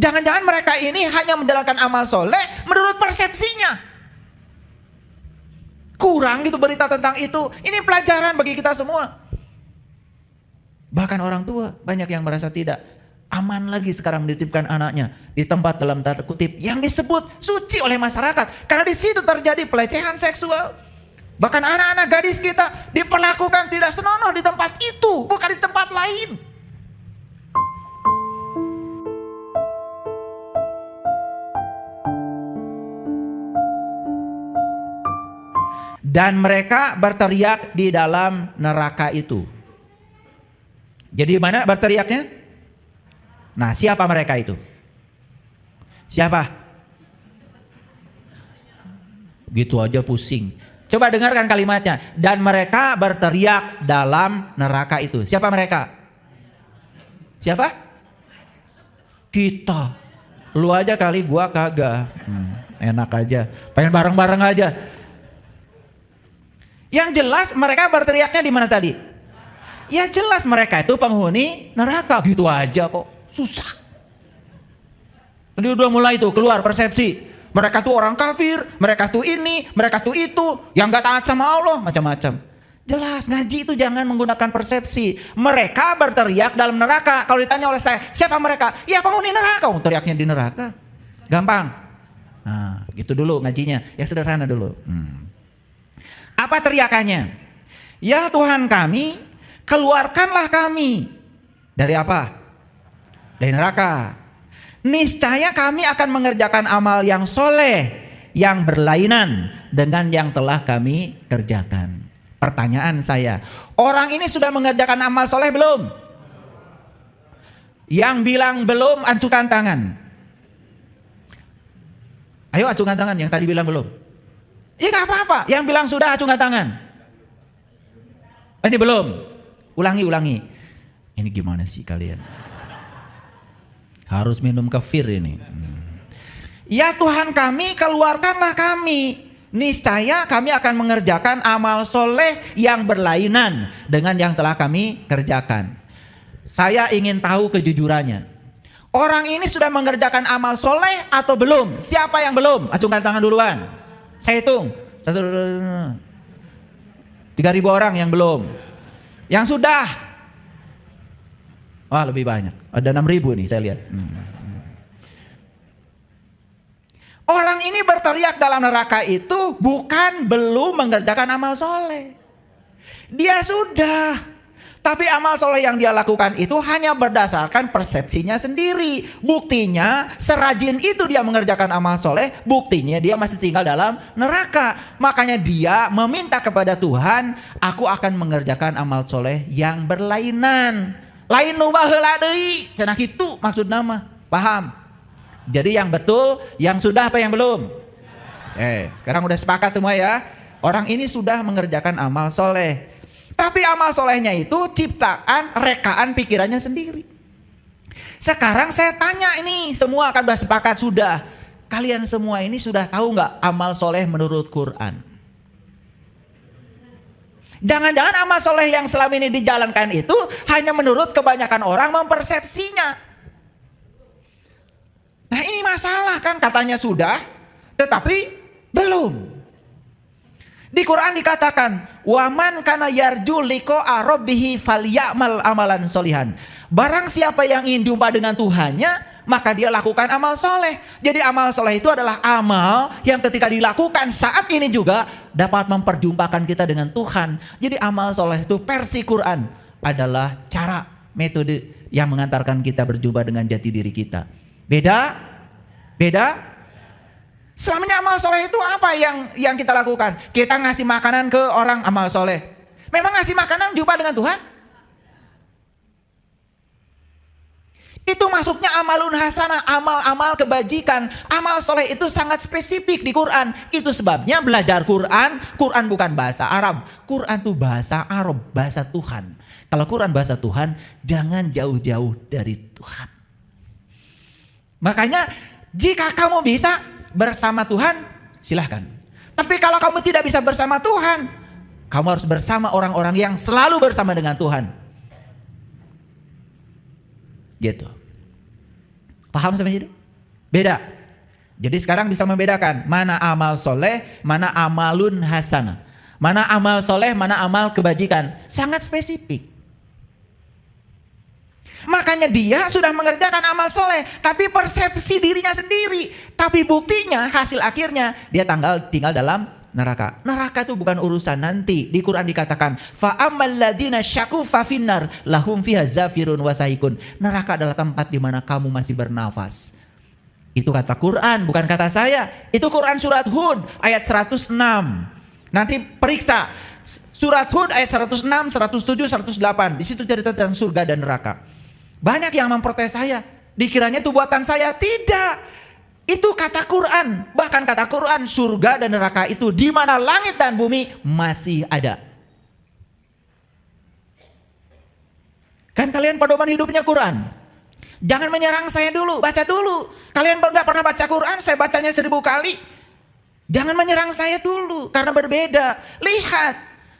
Jangan-jangan mereka ini hanya menjalankan amal soleh menurut persepsinya. Kurang gitu berita tentang itu. Ini pelajaran bagi kita semua. Bahkan orang tua banyak yang merasa tidak aman lagi sekarang menitipkan anaknya di tempat dalam tanda kutip yang disebut suci oleh masyarakat. Karena di situ terjadi pelecehan seksual. Bahkan anak-anak gadis kita diperlakukan tidak senonoh di tempat itu, bukan di tempat lain. Dan mereka berteriak di dalam neraka itu. Jadi mana berteriaknya? Nah, siapa mereka itu? Siapa? Gitu aja pusing. Coba dengarkan kalimatnya. Dan mereka berteriak dalam neraka itu. Siapa mereka? Siapa? Kita. Lu aja kali, gua kagak. Enak aja. Pengen bareng-bareng aja. Yang jelas mereka berteriaknya di mana tadi? Ya jelas mereka itu penghuni neraka. Gitu aja kok. Susah. Jadi udah mulai tuh keluar persepsi. Mereka tuh orang kafir, mereka tuh ini, mereka tuh itu, yang gak taat sama Allah, macam-macam. Jelas ngaji itu jangan menggunakan persepsi. Mereka berteriak dalam neraka. Kalau ditanya oleh saya, siapa mereka? Ya penghuni neraka. Teriaknya di neraka. Gampang. Nah, gitu dulu ngajinya. Yang sederhana dulu. Apa teriakannya? Ya Tuhan kami, keluarkanlah kami. Dari apa? Dari neraka. Niscaya kami akan mengerjakan amal yang soleh, yang berlainan dengan yang telah kami kerjakan. Pertanyaan saya, orang ini sudah mengerjakan amal soleh belum? Yang bilang belum, acungkan tangan. Ayo acungkan tangan yang tadi bilang belum. Ya gak apa-apa, yang bilang sudah acungkan tangan. Ini belum. Ulangi. Ini gimana sih kalian? Harus minum kefir ini. Ya Tuhan kami, keluarkanlah kami. Niscaya kami akan mengerjakan amal soleh yang berlainan dengan yang telah kami kerjakan. Saya ingin tahu kejujurannya. Orang ini sudah mengerjakan amal soleh atau belum? Siapa yang belum? Acungkan tangan duluan. Saya hitung. 3.000 orang yang belum. Yang sudah. Wah lebih banyak. Ada 6.000 nih saya lihat. Orang ini berteriak dalam neraka itu bukan belum mengerjakan amal soleh. Dia sudah. Tapi amal soleh yang dia lakukan itu hanya berdasarkan persepsinya sendiri. Buktinya serajin itu dia mengerjakan amal soleh, buktinya dia masih tinggal dalam neraka. Makanya dia meminta kepada Tuhan, aku akan mengerjakan amal soleh yang berlainan. Lain nu baheula deui, cenah kitu maksud nama. Paham? Jadi yang betul, yang sudah apa yang belum? Sekarang udah sepakat semua ya. Orang ini sudah mengerjakan amal soleh. Tapi amal solehnya itu ciptaan, rekaan pikirannya sendiri. Sekarang saya tanya ini, semua akan sudah sepakat sudah. Kalian semua ini sudah tahu nggak amal soleh menurut Quran? Jangan-jangan amal soleh yang selama ini dijalankan itu hanya menurut kebanyakan orang mempersepsinya. Nah ini masalah kan, katanya sudah, tetapi belum. Di Quran dikatakan, waman kana yarju liqa'a rabbih falyamal amalan solihan. Barang siapa yang ingin jumpa dengan Tuhannya, maka dia lakukan amal soleh. Jadi amal soleh itu adalah amal yang ketika dilakukan saat ini juga dapat memperjumpakan kita dengan Tuhan. Jadi amal soleh itu versi Quran adalah cara, metode yang mengantarkan kita berjumpa dengan jati diri kita. Beda? Selama ini amal soleh itu apa yang kita lakukan? Kita ngasih makanan ke orang, amal soleh. Memang ngasih makanan jumpa dengan Tuhan? Itu masuknya amalun hasanah, amal-amal kebajikan. Amal soleh itu sangat spesifik di Quran. Itu sebabnya belajar Quran bukan bahasa Arab. Quran itu bahasa Arab, bahasa Tuhan. Kalau Quran bahasa Tuhan, jangan jauh-jauh dari Tuhan. Makanya jika kamu bisa bersama Tuhan, silahkan. Tapi kalau kamu tidak bisa bersama Tuhan, kamu harus bersama orang-orang yang selalu bersama dengan Tuhan. Gitu. Paham sampai sini? Beda. Jadi sekarang bisa membedakan mana amal soleh, mana amalun hasanah. Mana amal soleh, mana amal kebajikan. Sangat spesifik. Makanya dia sudah mengerjakan amal soleh, tapi persepsi dirinya sendiri. Tapi buktinya, hasil akhirnya, dia tinggal dalam neraka. Neraka itu bukan urusan nanti. Di Quran dikatakan, fa'amal ladina syaku fafinnar lahum fiha zafirun wasahikun. Neraka adalah tempat di mana kamu masih bernafas. Itu kata Quran, bukan kata saya. Itu Quran surat Hud ayat 106. Nanti periksa surat Hud ayat 106, 107, 108. Di situ cerita tentang surga dan neraka. Banyak yang memprotes saya, dikiranya itu buatan saya. Tidak. Itu kata Quran. Bahkan kata Quran, surga dan neraka itu di mana langit dan bumi masih ada. Kan kalian pedoman hidupnya Quran. Jangan menyerang saya dulu, baca dulu. Kalian nggak pernah baca Quran, saya bacanya 1000 kali. Jangan menyerang saya dulu, karena berbeda. Lihat,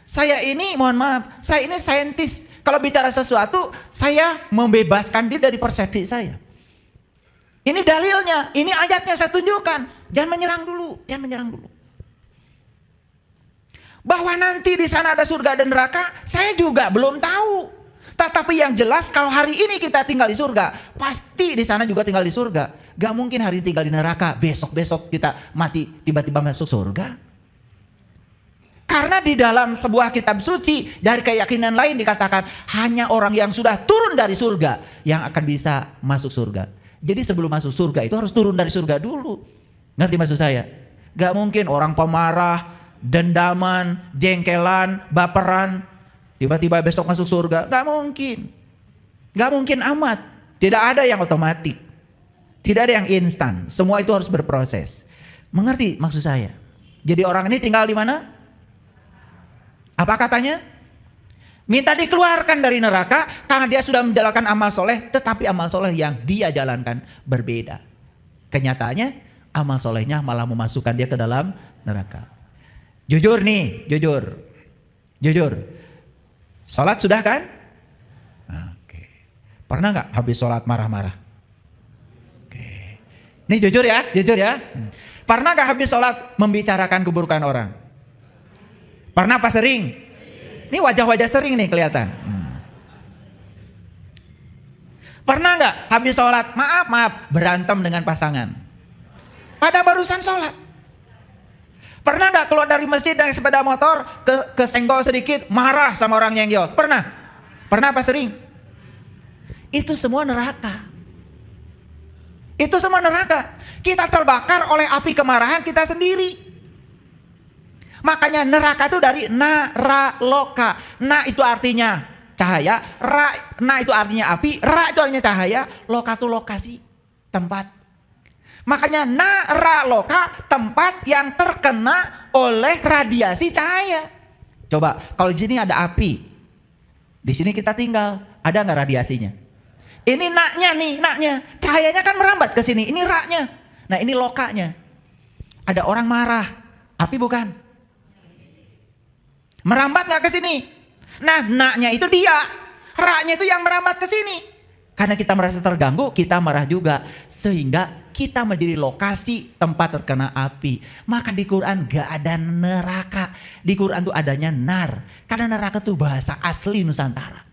saya ini, mohon maaf, saya ini saintis. Kalau bicara sesuatu, saya membebaskan diri dari persepsi saya. Ini dalilnya, ini ayatnya saya tunjukkan. Jangan menyerang dulu, jangan menyerang dulu. Bahwa nanti di sana ada surga dan neraka, saya juga belum tahu. Tetapi yang jelas kalau hari ini kita tinggal di surga, pasti di sana juga tinggal di surga. Gak mungkin hari ini tinggal di neraka, besok-besok kita mati tiba-tiba masuk surga. Karena di dalam sebuah kitab suci dari keyakinan lain dikatakan hanya orang yang sudah turun dari surga yang akan bisa masuk surga. Jadi sebelum masuk surga itu harus turun dari surga dulu. Ngerti maksud saya? Gak mungkin orang pemarah, dendaman, jengkelan, baperan, tiba-tiba besok masuk surga. Gak mungkin. Gak mungkin amat. Tidak ada yang otomatis. Tidak ada yang instan. Semua itu harus berproses. Mengerti maksud saya? Jadi orang ini tinggal di mana? Apa katanya? Minta dikeluarkan dari neraka karena dia sudah menjalankan amal soleh. Tetapi amal soleh yang dia jalankan berbeda. Kenyataannya amal solehnya malah memasukkan dia ke dalam neraka. Jujur nih, jujur. Sholat sudah kan? Oke. Pernah gak habis sholat marah-marah? Oke. Ini jujur ya. Pernah gak habis sholat membicarakan keburukan orang? Pernah apa sering? Ini wajah-wajah sering nih kelihatan. Pernah gak habis sholat, maaf, berantem dengan pasangan? Pada barusan sholat. Pernah gak keluar dari masjid dengan sepeda motor, kesenggol sedikit, marah sama orang nyenggol? Pernah? Pernah apa sering? Itu semua neraka. Itu semua neraka. Kita terbakar oleh api kemarahan kita sendiri. Makanya neraka itu dari naraloka. Na itu artinya cahaya, na itu artinya api, ra itu artinya cahaya, loka itu lokasi, tempat. Makanya naraloka, tempat yang terkena oleh radiasi cahaya. Coba kalau di sini ada api, di sini kita tinggal, ada nggak radiasinya? Ini naknya nih, naknya, cahayanya kan merambat ke sini. Ini raknya, nah ini lokanya. Ada orang marah, api bukan? Merambat nggak ke sini? Nah, naknya itu dia, raknya itu yang merambat ke sini. Karena kita merasa terganggu, kita marah juga, sehingga kita menjadi lokasi tempat terkena api. Maka di Quran gak ada neraka, di Quran tuh adanya nar. Karena neraka tuh bahasa asli Nusantara.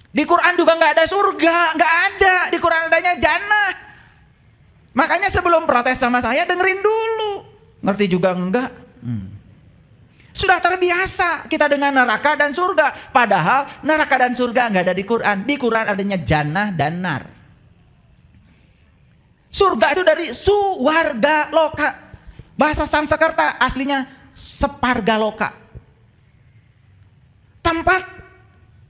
Di Quran juga gak ada surga, gak ada. Di Quran adanya jannah. Makanya sebelum protes sama saya dengerin dulu. Ngerti juga enggak? Sudah terbiasa kita dengan neraka dan surga. Padahal neraka dan surga nggak ada di Quran. Di Quran adanya jannah dan nar. Surga itu dari suwarga loka. Bahasa Sanskerta aslinya separga loka. Tempat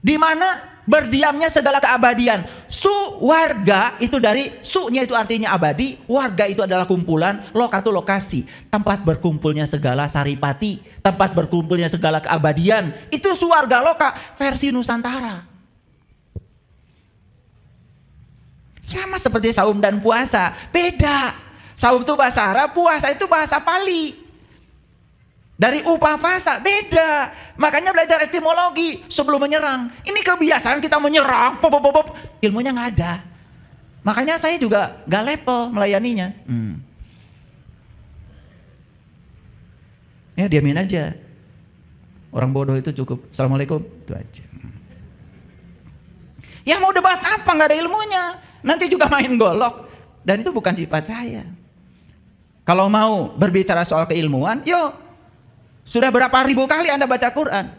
di mana berdiamnya segala keabadian. Suwarga itu dari su-nya itu artinya abadi, warga itu adalah kumpulan, loka itu lokasi, tempat berkumpulnya segala saripati, tempat berkumpulnya segala keabadian. Itu suwarga loka versi Nusantara. Sama seperti saum dan puasa, beda. Saum itu bahasa Arab, puasa itu bahasa Pali. Dari upafasa, beda. Makanya belajar etimologi sebelum menyerang. Ini kebiasaan kita menyerang, ilmunya nggak ada. Makanya saya juga gak level melayaninya. Ya diamin aja. Orang bodoh itu cukup. Assalamualaikum. Itu aja. Ya mau debat apa, gak ada ilmunya. Nanti juga main golok. Dan itu bukan sifat saya. Kalau mau berbicara soal keilmuan, yuk. Sudah berapa ribu kali Anda baca Quran?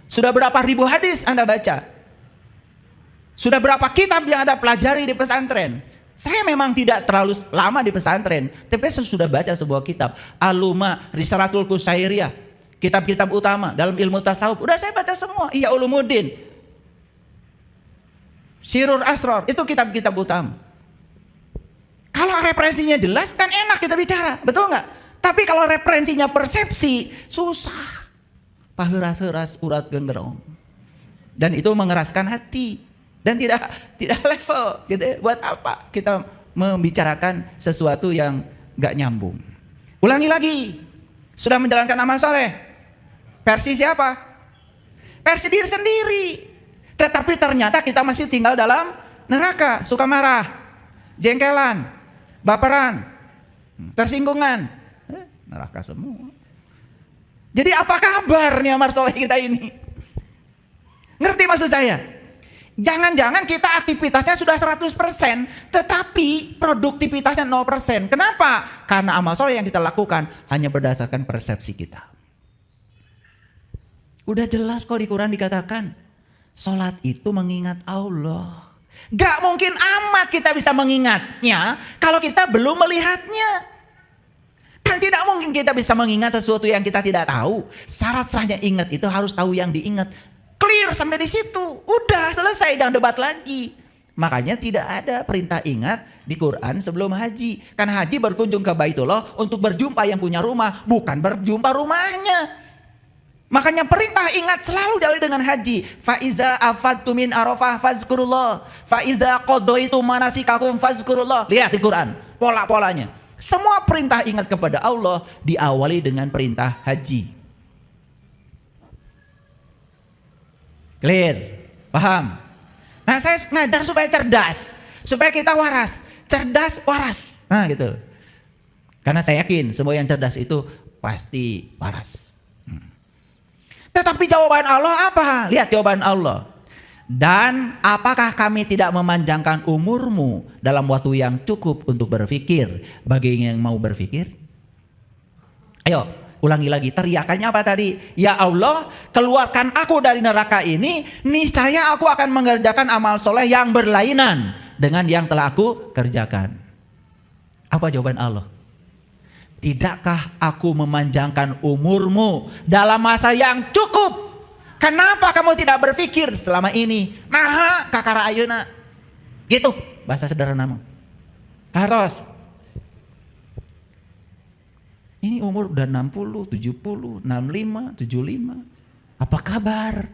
Sudah berapa ribu hadis Anda baca? Sudah berapa kitab yang Anda pelajari di pesantren? Saya memang tidak terlalu lama di pesantren, tapi saya sudah baca sebuah kitab. Aluma, Risalatul Qusairiyah, kitab-kitab utama dalam ilmu tasawuf. Udah saya baca semua. Iya Ulumuddin, Sirrul Asrar, itu kitab-kitab utama. Kalau referensinya jelas kan enak kita bicara, betul nggak? Tapi kalau referensinya persepsi, susah. Paheras-heras urat genggerong. Dan itu mengeraskan hati. Dan tidak level. Gitu ya. Buat apa kita membicarakan sesuatu yang gak nyambung. Ulangi lagi. Sudah menjalankan amal soleh. Versi siapa? Versi diri sendiri. Tetapi ternyata kita masih tinggal dalam neraka. Suka marah, jengkelan, baperan, tersinggungan. Neraka semua. Jadi apa kabarnya amal soleh kita ini? Ngerti maksud saya? Jangan-jangan kita aktivitasnya sudah 100%, tetapi produktivitasnya 0%. Kenapa? Karena amal soleh yang kita lakukan hanya berdasarkan persepsi kita. Udah jelas kok di Quran dikatakan, sholat itu mengingat Allah. Gak mungkin amat kita bisa mengingatnya kalau kita belum melihatnya. Kan tidak mungkin kita bisa mengingat sesuatu yang kita tidak tahu. Syarat sahnya ingat itu harus tahu yang diingat. Clear sampai di situ. Udah selesai, jangan debat lagi. Makanya tidak ada perintah ingat di Quran sebelum haji. Karena haji berkunjung ke Baitullah untuk berjumpa yang punya rumah, bukan berjumpa rumahnya. Makanya perintah ingat selalu diawali dengan haji. Faiza afadtu min Arafah fazkurullah. Faiza qadaitu manasikakum fazkurullah. Lihat di Quran pola-polanya. Semua perintah ingat kepada Allah diawali dengan perintah haji. Clear? Paham? Nah saya ngajar supaya cerdas. Supaya kita waras. Cerdas, waras. Nah gitu. Karena saya yakin semua yang cerdas itu pasti waras. Tetapi jawaban Allah apa? Lihat jawaban Allah. Dan apakah kami tidak memanjangkan umurmu dalam waktu yang cukup untuk berpikir bagi yang mau berpikir? Ayo ulangi lagi, teriakannya apa tadi? Ya Allah, keluarkan aku dari neraka ini, niscaya aku akan mengerjakan amal soleh yang berlainan dengan yang telah aku kerjakan. Apa jawaban Allah? Tidakkah aku memanjangkan umurmu dalam masa yang cukup? Kenapa kamu tidak berpikir selama ini? Nah, kakara ayeuna. Gitu bahasa sederhana. Karos. Ini umur udah 60, 70, 65, 75. Apa kabar?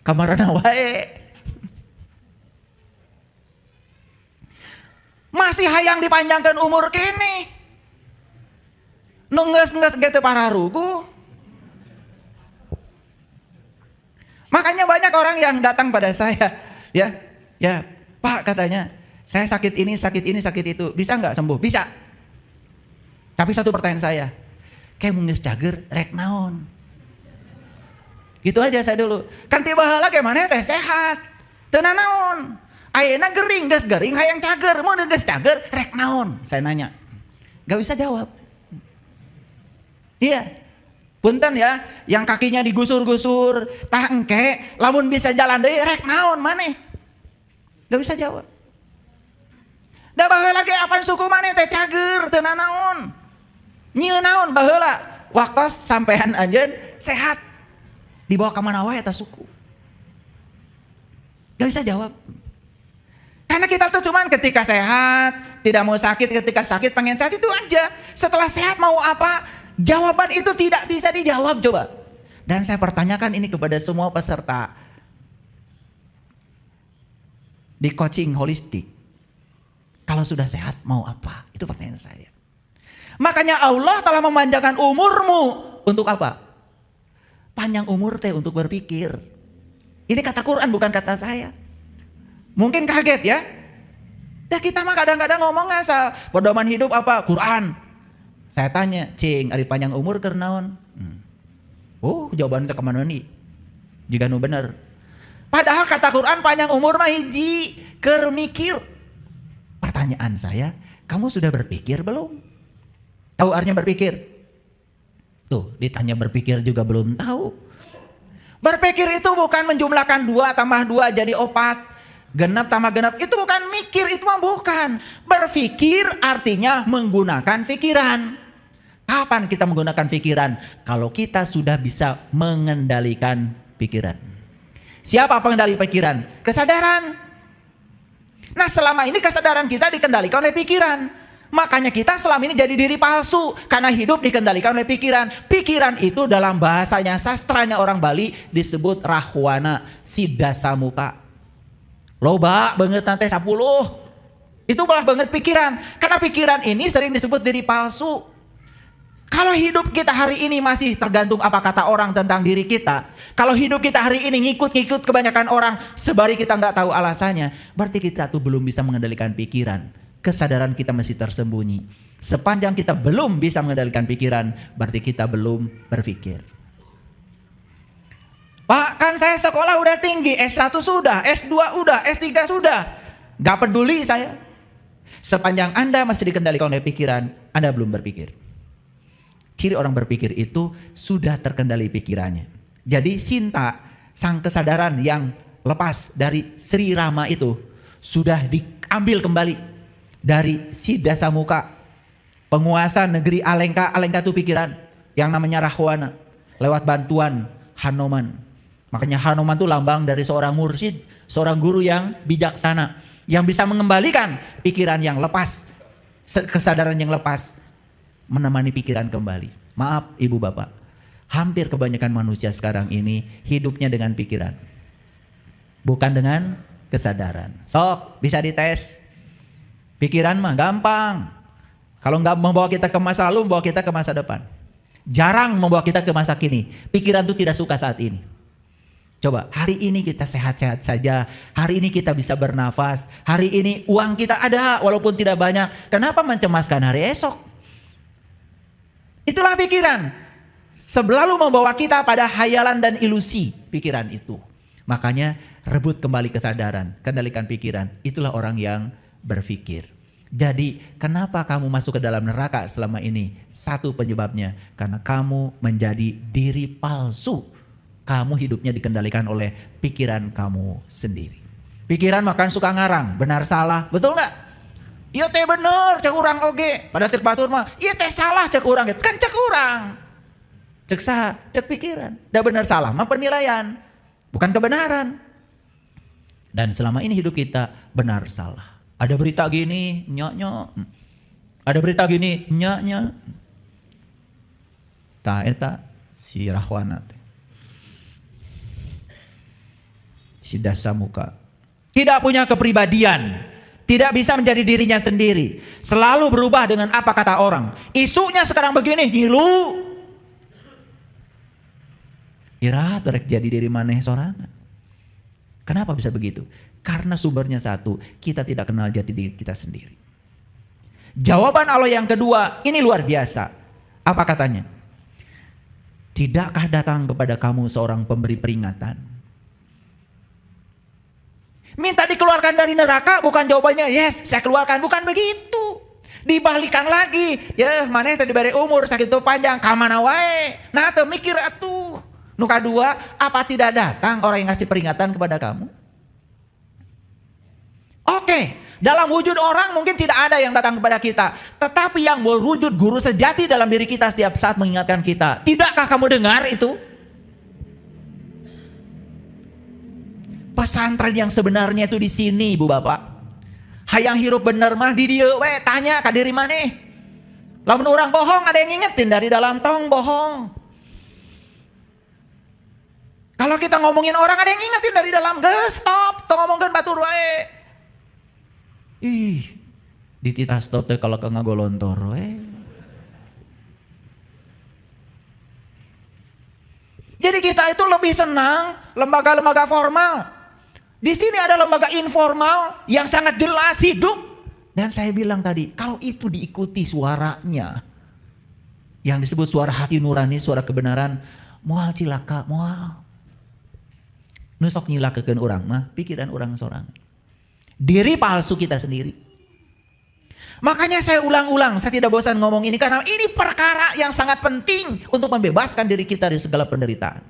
Kamarana wae. Masih hayang dipanjangkan umur kene. Nungges-nungges gitu para rugu. Makanya banyak orang yang datang pada saya, ya Pak katanya, saya sakit ini, sakit itu, bisa nggak sembuh? Bisa. Tapi satu pertanyaan saya, kayak mungkin cager, rek naon? Gitu aja saya dulu. Kan tiba heula kayak mana teh sehat, teu naon. Ayeuna gering, geus gering, hayang cager, mau geus cager, rek naon? Saya nanya, nggak bisa jawab. Iya. Punten ya, yang kakinya digusur-gusur, tah engke, lamun bisa jalan deui rek naon maneh? Gak bisa jawab. Da baheula ge apan suku maneh teh cager teu naon. Nyieun naon baheula? Waktos sampean anjeun sehat. Dibawa ka mana wae eta suku. Gak bisa jawab. Karena kita tuh cuman ketika sehat, tidak mau sakit, ketika sakit pengen sehat itu aja. Setelah sehat mau apa? Jawaban itu tidak bisa dijawab coba. Dan saya pertanyakan ini kepada semua peserta di coaching holistik. Kalau sudah sehat mau apa? Itu pertanyaan saya. Makanya Allah telah memanjangkan umurmu untuk apa? Panjang umur teh untuk berpikir. Ini kata Quran bukan kata saya. Mungkin kaget ya. Dah kita mah kadang-kadang ngomong asal. Pedoman hidup apa? Quran. Saya tanya, cing, ari panjang umur keur naon? Oh, jawabannya kemana nih? Jika nu bener. Padahal kata Quran panjang umur mah hiji, keur mikir. Pertanyaan saya, kamu sudah berpikir belum? Tahu artinya berpikir? Tuh, ditanya berpikir juga belum tahu. Berpikir itu bukan menjumlahkan 2 tambah 2 jadi 4. Genap tambah genap, itu bukan mikir, itu mah bukan. Berpikir artinya menggunakan pikiran. Kapan kita menggunakan pikiran? Kalau kita sudah bisa mengendalikan pikiran. Siapa pengendali pikiran? Kesadaran. Nah, selama ini kesadaran kita dikendalikan oleh pikiran. Makanya kita selama ini jadi diri palsu. Karena hidup dikendalikan oleh pikiran. Pikiran itu dalam bahasanya, sastranya orang Bali disebut rahwana sidasamuka. Loba banget nanti 10. Itu malah banget pikiran. Karena pikiran ini sering disebut diri palsu. Kalau hidup kita hari ini masih tergantung apa kata orang tentang diri kita. Kalau hidup kita hari ini ngikut-ngikut kebanyakan orang, sebari kita nggak tahu alasannya, berarti kita tuh belum bisa mengendalikan pikiran. Kesadaran kita masih tersembunyi. Sepanjang kita belum bisa mengendalikan pikiran, berarti kita belum berpikir. Pak, kan saya sekolah udah tinggi, S1 sudah, S2 udah, S3 sudah. Gak peduli saya. Sepanjang Anda masih dikendalikan oleh pikiran, Anda belum berpikir. Ciri orang berpikir itu sudah terkendali pikirannya. Jadi Sinta, sang kesadaran yang lepas dari Sri Rama itu, sudah diambil kembali dari Sidasamuka, penguasa negeri Alengka. Alengka itu pikiran yang namanya Rahwana, lewat bantuan Hanuman. Makanya Hanuman itu lambang dari seorang mursyid, seorang guru yang bijaksana, yang bisa mengembalikan pikiran yang lepas, kesadaran yang lepas, menemani pikiran kembali. Maaf ibu bapak, hampir kebanyakan manusia sekarang ini hidupnya dengan pikiran, bukan dengan kesadaran. Sok bisa dites. Pikiran mah gampang. Kalau nggak membawa kita ke masa lalu, membawa kita ke masa depan. Jarang membawa kita ke masa kini. Pikiran itu tidak suka saat ini. Coba hari ini kita sehat-sehat saja. Hari ini kita bisa bernafas. Hari ini uang kita ada walaupun tidak banyak. Kenapa mencemaskan hari esok? Itulah pikiran. Selalu membawa kita pada hayalan dan ilusi pikiran itu. Makanya rebut kembali kesadaran, kendalikan pikiran. Itulah orang yang berpikir. Jadi kenapa kamu masuk ke dalam neraka selama ini? Satu penyebabnya, karena kamu menjadi diri palsu. Kamu hidupnya dikendalikan oleh pikiran kamu sendiri. Pikiran makan suka ngarang, benar salah, betul nggak? Iya teh bener, cek urang oge. Pada tir batur mah, iya teh salah cek urang, kan cek urang. Cek sah, cek pikiran. Dah benar salah, mah penilaian, bukan kebenaran. Dan selama ini hidup kita benar salah. Ada berita gini, nyok. Ada berita gini, nyok. Ta eta si Rahwana teh. Si Dasamuka. Tidak punya kepribadian, tidak bisa menjadi dirinya sendiri. Selalu berubah dengan apa kata orang. Isunya sekarang begini, ngilu. Ira terek jadi diri maneh sorangan. Kenapa bisa begitu? Karena sumbernya satu, kita tidak kenal jati diri kita sendiri. Jawaban Allah yang kedua, ini luar biasa. Apa katanya? Tidakkah datang kepada kamu seorang pemberi peringatan? Minta dikeluarkan dari neraka, bukan jawabannya, yes saya keluarkan, bukan begitu. Dibalikan lagi, ya mana tadi diberi umur sakit panjang, kamana wae. Nah tuh mikir atuh. Nuka dua, apa tidak datang orang yang ngasih peringatan kepada kamu? Oke, dalam wujud orang mungkin tidak ada yang datang kepada kita. Tetapi yang berwujud guru sejati dalam diri kita setiap saat mengingatkan kita. Tidakkah kamu dengar itu? Pesantren yang sebenarnya itu di sini, Ibu Bapak. Hayang hirup bener mah di dieu we, tanya ka diri maneh. Lamun urang bohong ada yang ngingetin dari dalam tong bohong. Kalau kita ngomongin orang ada yang ngingetin dari dalam, geus stop, tong ngomongkeun batur wae. Ih, ditita stop teh kalau ke ngagolontor we. Jadi kita itu lebih senang lembaga-lembaga formal. Di sini ada lembaga informal yang sangat jelas hidup. Dan saya bilang tadi, kalau itu diikuti suaranya, yang disebut suara hati nurani, suara kebenaran, moal cilaka, moal. Nusok nyilakakeun orang mah, pikiran orang seorang. Diri palsu kita sendiri. Makanya saya ulang-ulang, saya tidak bosan ngomong ini karena ini perkara yang sangat penting untuk membebaskan diri kita dari segala penderitaan.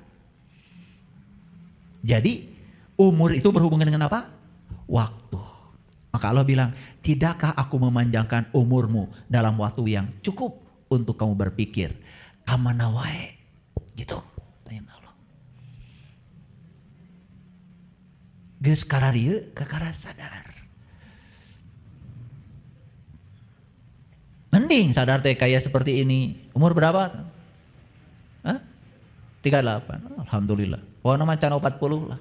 Jadi umur itu berhubungan dengan apa? Waktu. Maka Allah bilang, tidakkah aku memanjangkan umurmu dalam waktu yang cukup untuk kamu berpikir. Kamana wae. Gitu. Tanya Allah. Geus kararieu kakara sadar. Mending sadar teh kayak seperti ini. Umur berapa? Hah? 38. Alhamdulillah. Wah nama can 40 lah.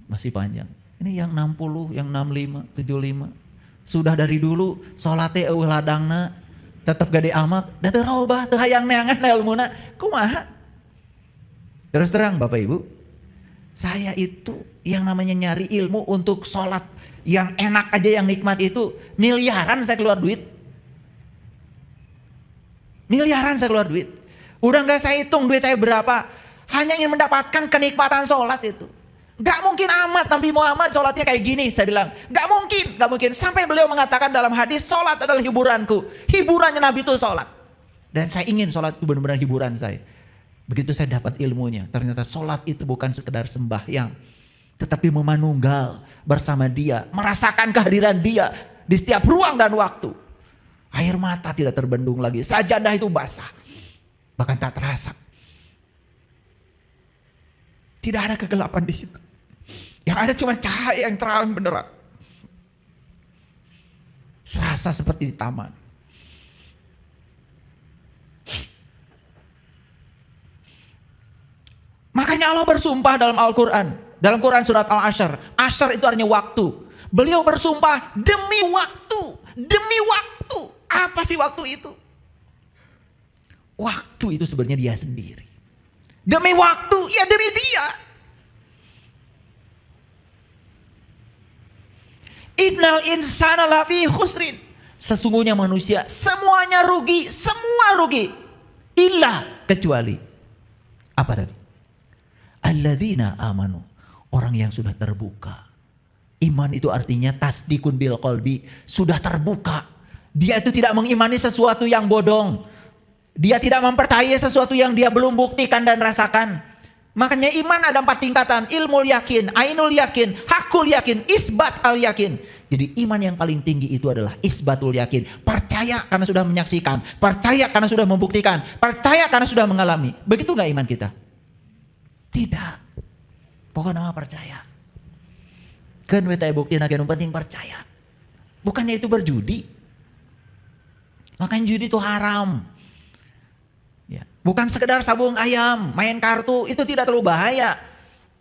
Masih panjang. Ini yang 60, yang 65, 75. Sudah dari dulu salat teh eueuh ladangna tetep gede amat. Da teu robah, teu hayang neangan ilmuna. Kumaha? Terus terang Bapak Ibu, saya itu yang namanya nyari ilmu untuk salat yang enak aja, yang nikmat itu miliaran saya keluar duit. Miliaran saya keluar duit. Udah gak saya hitung duit saya berapa. Hanya ingin mendapatkan kenikmatan sholat itu. Gak mungkin amat Nabi Muhammad sholatnya kayak gini. Saya bilang gak mungkin. Sampai beliau mengatakan dalam hadis, sholat adalah hiburanku. Hiburannya Nabi itu sholat. Dan saya ingin sholat itu benar-benar hiburan saya. Begitu saya dapat ilmunya. Ternyata sholat itu bukan sekedar sembahyang. Tetapi memanunggal bersama dia. Merasakan kehadiran dia di setiap ruang dan waktu. Air mata tidak terbendung lagi. Sajadah itu basah. Bahkan tak terasa. Tidak ada kegelapan di situ. Yang ada cuma cahaya yang terang benderang. Serasa seperti di taman. Makanya Allah bersumpah dalam Al-Quran. Dalam Quran surat Al-Ashr. Ashr itu artinya waktu. Beliau bersumpah demi waktu. Demi waktu. Apa sih waktu itu? Waktu itu sebenarnya dia sendiri. Demi waktu, ya demi dia. Innal insana lafi khusrin. Sesungguhnya manusia semuanya rugi, semua rugi. Illa kecuali apa tadi? Alladzina amanu. Orang yang sudah terbuka. Iman itu artinya tasdikun bil qalbi, sudah terbuka. Dia itu tidak mengimani sesuatu yang bodong. Dia tidak mempercayai sesuatu yang dia belum buktikan dan rasakan. Makanya iman ada 4 tingkatan. Ilmul yakin, ainul yakin, hakul yakin, isbat al yakin. Jadi iman yang paling tinggi itu adalah isbatul yakin. Percaya karena sudah menyaksikan. Percaya karena sudah membuktikan. Percaya karena sudah mengalami. Begitu gak iman kita? Tidak. Pokoknya nama percaya. Kan kita bukti yang penting percaya. Bukannya itu berjudi. Makanya judi itu haram. Ya. Bukan sekedar sabung ayam, main kartu, itu tidak terlalu bahaya.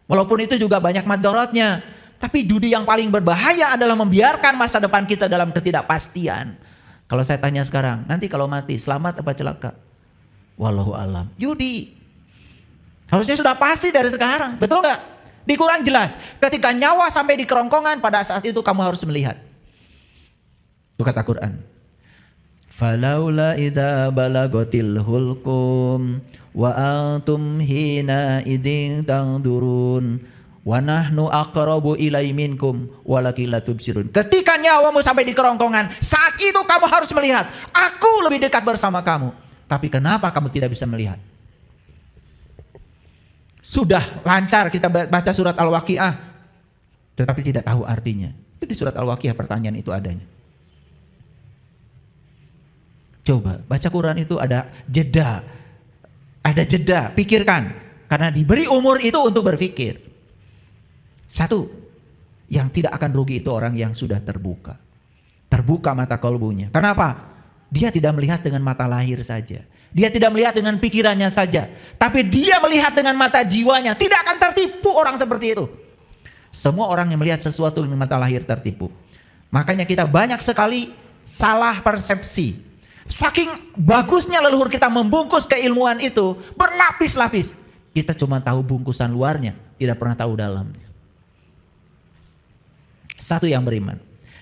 Walaupun itu juga banyak madorotnya. Tapi judi yang paling berbahaya adalah membiarkan masa depan kita dalam ketidakpastian. Kalau saya tanya sekarang, nanti kalau mati selamat apa celaka? Wallahu alam. Judi. Harusnya sudah pasti dari sekarang, betul gak? Di Quran jelas, ketika nyawa sampai di kerongkongan, pada saat itu kamu harus melihat. Itu kata Quran. Falaula idza balagatil hulqum wa antum hina idin tangdurun wa nahnu aqrabu ilai minkum walakin la tubsirun. Ketika nyawamu sampai di kerongkongan, saat itu kamu harus melihat, aku lebih dekat bersama kamu. Tapi kenapa kamu tidak bisa melihat? Sudah lancar kita baca surat Al-Waqiah, tetapi tidak tahu artinya. Itu di surat Al-Waqiah pertanyaan itu adanya. Coba baca Quran itu ada jeda. Ada jeda, pikirkan. Karena diberi umur itu untuk berpikir. Satu, yang tidak akan rugi itu orang yang sudah terbuka. Terbuka mata kalbunya. Kenapa? Dia tidak melihat dengan mata lahir saja. Dia tidak melihat dengan pikirannya saja. Tapi dia melihat dengan mata jiwanya. Tidak akan tertipu orang seperti itu. Semua orang yang melihat sesuatu dengan mata lahir tertipu. Makanya kita banyak sekali salah persepsi. Saking bagusnya leluhur kita membungkus keilmuan itu berlapis-lapis. Kita cuma tahu bungkusan luarnya, tidak pernah tahu dalam. Satu yang beriman.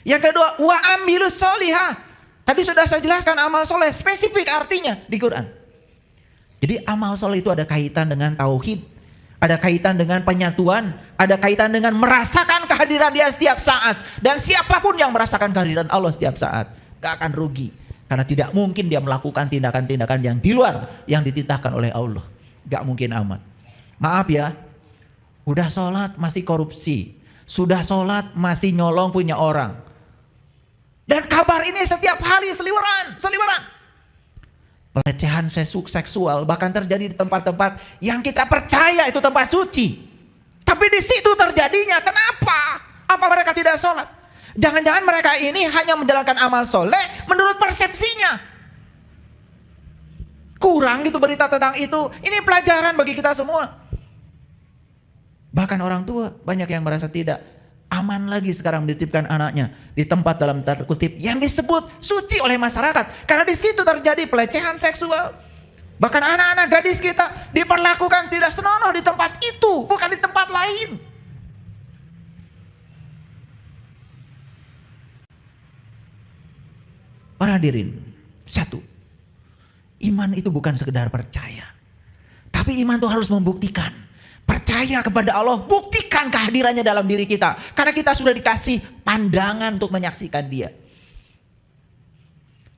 Yang kedua, wa amilus solihah. Tadi sudah saya jelaskan amal soleh, spesifik artinya di Quran. Jadi amal soleh itu ada kaitan dengan tauhid, ada kaitan dengan penyatuan, ada kaitan dengan merasakan kehadiran Dia setiap saat. Dan siapapun yang merasakan kehadiran Allah setiap saat, gak akan rugi. Karena tidak mungkin dia melakukan tindakan-tindakan yang di luar yang dititahkan oleh Allah. Gak mungkin amat. Maaf ya, udah sholat masih korupsi, sudah sholat masih nyolong punya orang. Dan kabar ini setiap hari seliweran. Pelecehan seksual bahkan terjadi di tempat-tempat yang kita percaya itu tempat suci. Tapi di situ terjadinya. Kenapa? Apa mereka tidak sholat? Jangan-jangan mereka ini hanya menjalankan amal soleh menurut persepsinya. Kurang gitu berita tentang itu. Ini pelajaran bagi kita semua. Bahkan orang tua banyak yang merasa tidak aman lagi sekarang menitipkan anaknya di tempat dalam tanda kutip yang disebut suci oleh masyarakat. Karena di situ terjadi pelecehan seksual. Bahkan anak-anak gadis kita diperlakukan tidak senonoh di tempat itu, bukan di tempat lain. Para hadirin, satu, iman itu bukan sekedar percaya. Tapi iman itu harus membuktikan. Percaya kepada Allah, buktikan kehadirannya dalam diri kita. Karena kita sudah dikasih pandangan untuk menyaksikan Dia.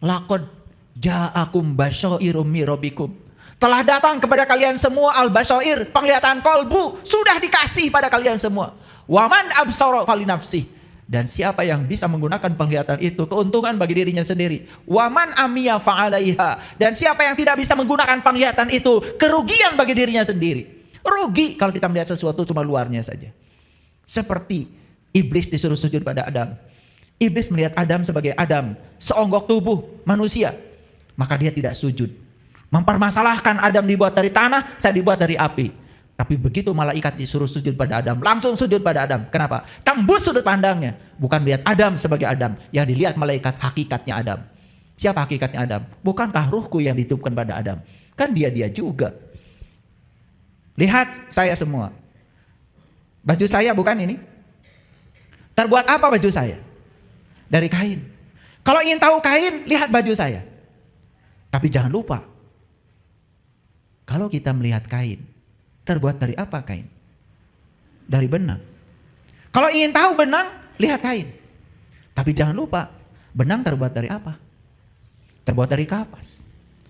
Laqad ja'akum basyairum min rabbikum. Telah datang kepada kalian semua al-basyair, penglihatan kolbu, sudah dikasih pada kalian semua. Waman absara falinafsih. Dan siapa yang bisa menggunakan penglihatan itu, keuntungan bagi dirinya sendiri. Waman amiya fa'alaiha. Dan siapa yang tidak bisa menggunakan penglihatan itu, kerugian bagi dirinya sendiri. Rugi kalau kita melihat sesuatu cuma luarnya saja. Seperti iblis disuruh sujud pada Adam. Iblis melihat Adam sebagai Adam, seonggok tubuh manusia. Maka dia tidak sujud. Mempermasalahkan Adam dibuat dari tanah, saya dibuat dari api. Tapi begitu malaikat disuruh sujud pada Adam, langsung sujud pada Adam. Kenapa? Tembus sudut pandangnya. Bukan melihat Adam sebagai Adam. Yang dilihat malaikat hakikatnya Adam. Siapa hakikatnya Adam? Bukankah ruhku yang ditiupkan pada Adam? Kan dia juga. Lihat saya semua. Baju saya bukan ini. Terbuat apa baju saya? Dari kain. Kalau ingin tahu kain, lihat baju saya. Tapi jangan lupa. Kalau kita melihat kain, terbuat dari apa kain? Dari benang. Kalau ingin tahu benang, lihat kain. Tapi jangan lupa, benang terbuat dari apa? Terbuat dari kapas.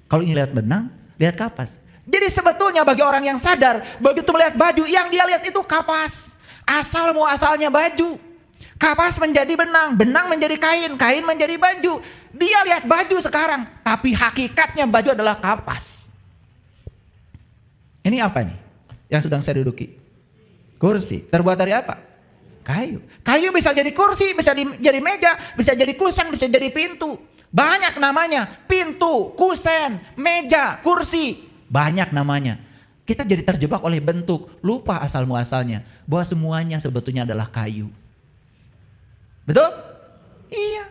Kalau ingin lihat benang, lihat kapas. Jadi sebetulnya bagi orang yang sadar, begitu melihat baju, yang dia lihat itu kapas. Asal muasalnya baju. Kapas menjadi benang, benang menjadi kain, kain menjadi baju. Dia lihat baju sekarang, tapi hakikatnya baju adalah kapas. Ini apa nih yang sedang saya duduki? Kursi. Terbuat dari apa? Kayu. Kayu bisa jadi kursi, bisa jadi meja, bisa jadi kusen, bisa jadi pintu. Banyak namanya. Pintu, kusen, meja, kursi. Banyak namanya. Kita jadi terjebak oleh bentuk, lupa asal muasalnya, bahwa semuanya sebetulnya adalah kayu. Betul? Iya.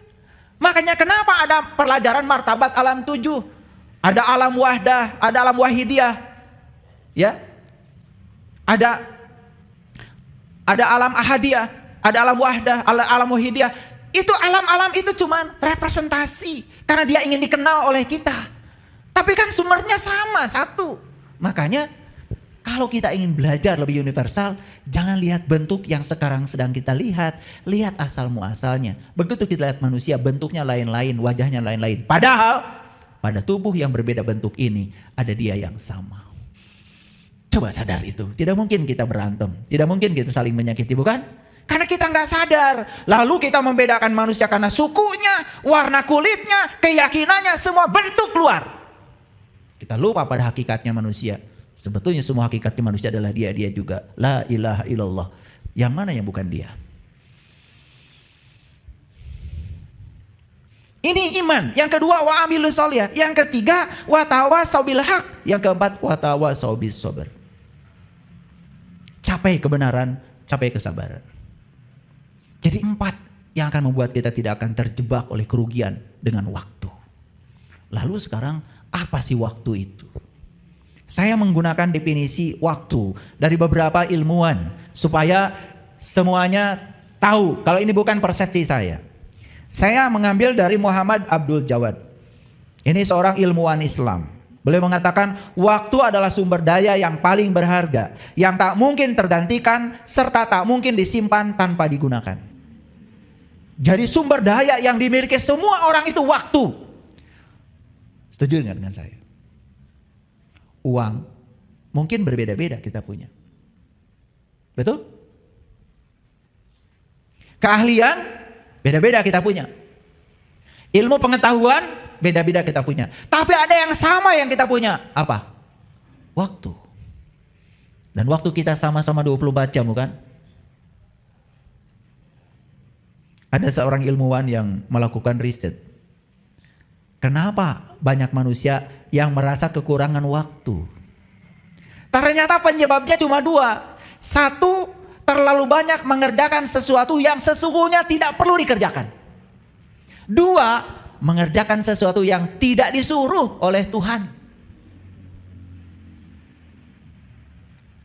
Makanya kenapa ada pelajaran martabat alam 7? Ada alam wahdah, ada alam wahidiyah. Ya. Ada alam ahadiyah, ada alam wahdah, alam wahidiyah. Itu alam-alam itu cuman representasi karena dia ingin dikenal oleh kita. Tapi kan sumbernya sama, satu. Makanya kalau kita ingin belajar lebih universal, jangan lihat bentuk yang sekarang sedang kita lihat. Lihat asal muasalnya. Begitu kita lihat manusia, bentuknya lain-lain, wajahnya lain-lain. Padahal pada tubuh yang berbeda bentuk ini, ada Dia yang sama. Coba sadar itu. Tidak mungkin kita berantem. Tidak mungkin kita saling menyakiti, bukan? Karena kita nggak sadar. Lalu kita membedakan manusia karena sukunya, warna kulitnya, keyakinannya, semua bentuk luar. Kita lupa pada hakikatnya manusia. Sebetulnya semua hakikatnya manusia adalah Dia juga. La ilaha illallah. Yang mana yang bukan Dia? Ini iman. Yang kedua, wa amilus solihah. Yang ketiga, wa tawasau bil haq. Yang keempat, wa tawasau bis sabr. Capai kebenaran, capai kesabaran. Jadi 4 yang akan membuat kita tidak akan terjebak oleh kerugian dengan waktu. Lalu sekarang, apa sih waktu itu? Saya menggunakan definisi waktu dari beberapa ilmuwan supaya semuanya tahu kalau ini bukan persepsi saya. Saya mengambil dari Muhammad Abdul Jawad. Ini seorang ilmuwan Islam. Beliau mengatakan waktu adalah sumber daya yang paling berharga, yang tak mungkin tergantikan serta tak mungkin disimpan tanpa digunakan. Jadi sumber daya yang dimiliki semua orang itu waktu. Setuju dengan saya? Uang mungkin berbeda-beda kita punya. Betul? Keahlian beda-beda kita punya. Ilmu pengetahuan beda-beda kita punya. Tapi ada yang sama yang kita punya. Apa? Waktu. Dan waktu kita sama-sama 24 jam, bukan? Ada seorang ilmuwan yang melakukan riset. Kenapa banyak manusia yang merasa kekurangan waktu? Ternyata penyebabnya cuma 2. 1, terlalu banyak mengerjakan sesuatu yang sesungguhnya tidak perlu dikerjakan. 2, mengerjakan sesuatu yang tidak disuruh oleh Tuhan.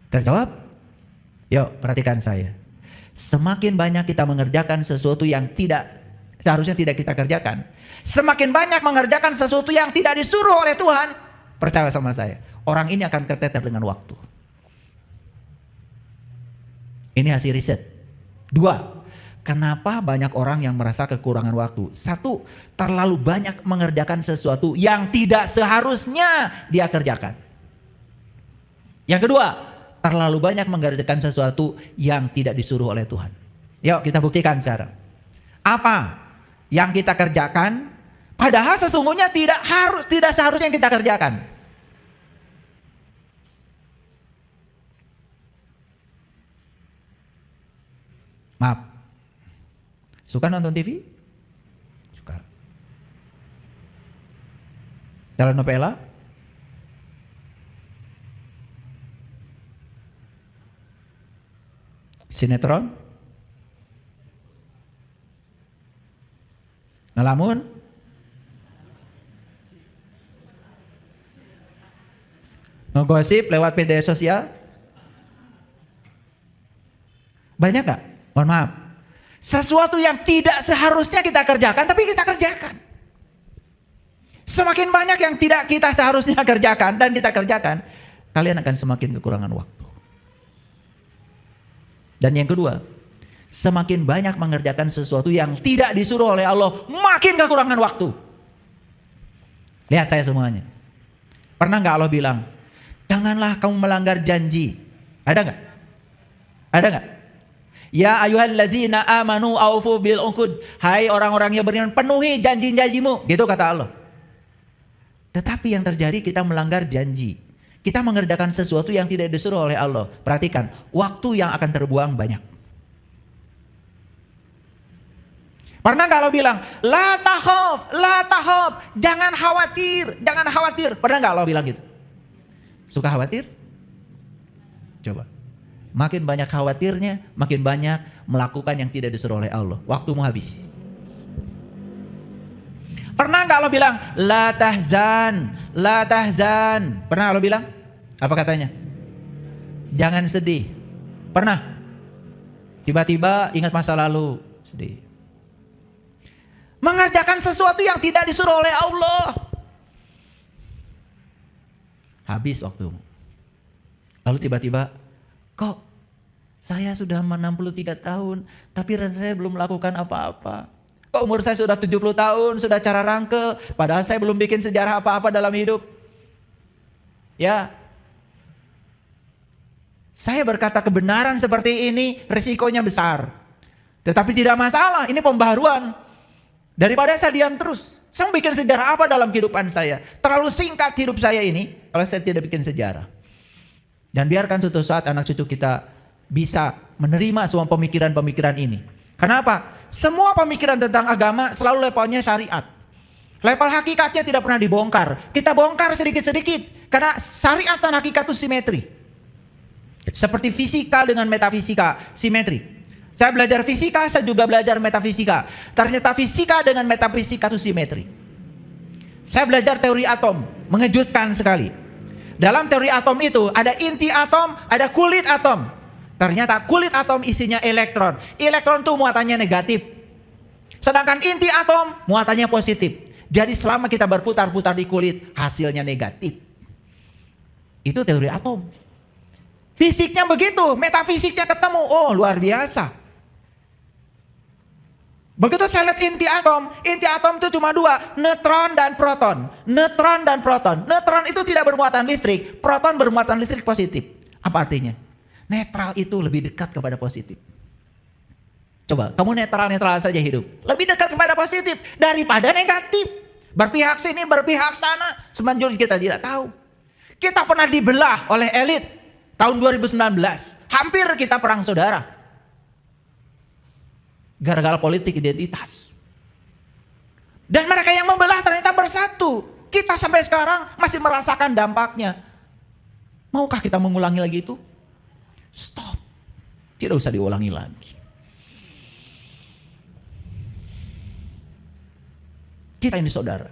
Terjawab? Yuk perhatikan saya. Semakin banyak kita mengerjakan sesuatu yang seharusnya tidak kita kerjakan, semakin banyak mengerjakan sesuatu yang tidak disuruh oleh Tuhan, percaya sama saya, orang ini akan keteter dengan waktu. Ini hasil riset. 2, kenapa banyak orang yang merasa kekurangan waktu? 1, terlalu banyak mengerjakan sesuatu yang tidak seharusnya dia kerjakan. Yang kedua, terlalu banyak mengerjakan sesuatu yang tidak disuruh oleh Tuhan. Yuk kita buktikan sekarang. Apa yang kita kerjakan padahal sesungguhnya tidak seharusnya kita kerjakan. Maaf. Suka nonton TV? Suka. Telenovela? Sinetron? Ngelamun? Ngegosip lewat media sosial? Banyak gak? Mohon maaf. Sesuatu yang tidak seharusnya kita kerjakan, tapi kita kerjakan. Semakin banyak yang tidak kita seharusnya kerjakan dan kita kerjakan, kalian akan semakin kekurangan waktu. Dan yang kedua, semakin banyak mengerjakan sesuatu yang tidak disuruh oleh Allah, makin kekurangan waktu. Lihat saya semuanya. Pernah gak Allah bilang, janganlah kamu melanggar janji? Ada gak? Ada gak? Ya ayyuhallazina amanu aufu bil uqud. Hai orang-orang yang beriman, penuhi janji-janjimu. Gitu kata Allah. Tetapi yang terjadi kita melanggar janji. Kita mengerjakan sesuatu yang tidak disuruh oleh Allah. Perhatikan, waktu yang akan terbuang banyak. Pernah gak Allah bilang, la takhaf, jangan khawatir. Pernah gak Allah bilang gitu? Suka khawatir? Coba. Makin banyak khawatirnya, makin banyak melakukan yang tidak disuruh oleh Allah. Waktumu habis. Pernah gak Allah bilang, la tahzan. Pernah Allah bilang? Apa katanya? Jangan sedih. Pernah? Tiba-tiba ingat masa lalu, sedih. Mengerjakan sesuatu yang tidak disuruh oleh Allah. Habis waktumu. Lalu tiba-tiba, kok saya sudah 63 tahun tapi saya belum melakukan apa-apa. Kok umur saya sudah 70 tahun, sudah cara rangkel, padahal saya belum bikin sejarah apa-apa dalam hidup. Ya. Saya berkata kebenaran seperti ini risikonya besar. Tetapi tidak masalah, ini pembaharuan. Daripada saya diam terus, saya mau bikin sejarah apa dalam kehidupan saya? Terlalu singkat hidup saya ini kalau saya tidak bikin sejarah. Dan biarkan suatu saat anak cucu kita bisa menerima semua pemikiran-pemikiran ini. Kenapa? Semua pemikiran tentang agama selalu levelnya syariat. Level hakikatnya tidak pernah dibongkar. Kita bongkar sedikit-sedikit. Karena syariat dan hakikat itu simetri. Seperti fisika dengan metafisika, simetri. Saya belajar fisika, saya juga belajar metafisika. Ternyata fisika dengan metafisika itu simetri. Saya belajar teori atom, mengejutkan sekali. Dalam teori atom itu ada inti atom, ada kulit atom. Ternyata kulit atom isinya elektron. Elektron itu muatannya negatif. Sedangkan inti atom muatannya positif. Jadi selama kita berputar-putar di kulit, hasilnya negatif. Itu teori atom. Fisiknya begitu, metafisiknya ketemu. Oh, luar biasa. Begitu saya lihat inti atom itu cuma dua, neutron dan proton. Neutron dan proton. Neutron itu tidak bermuatan listrik, proton bermuatan listrik positif. Apa artinya? Netral itu lebih dekat kepada positif. Coba, kamu netral-netral saja hidup. Lebih dekat kepada positif daripada negatif. Berpihak sini, berpihak sana. Sebenarnya kita tidak tahu. Kita pernah dibelah oleh elit tahun 2019. Hampir kita perang saudara. Gara-gara politik identitas. Dan mereka yang membelah ternyata bersatu. Kita sampai sekarang masih merasakan dampaknya. Maukah kita mengulangi lagi itu? Stop. Tidak usah diulangi lagi. Kita ini saudara.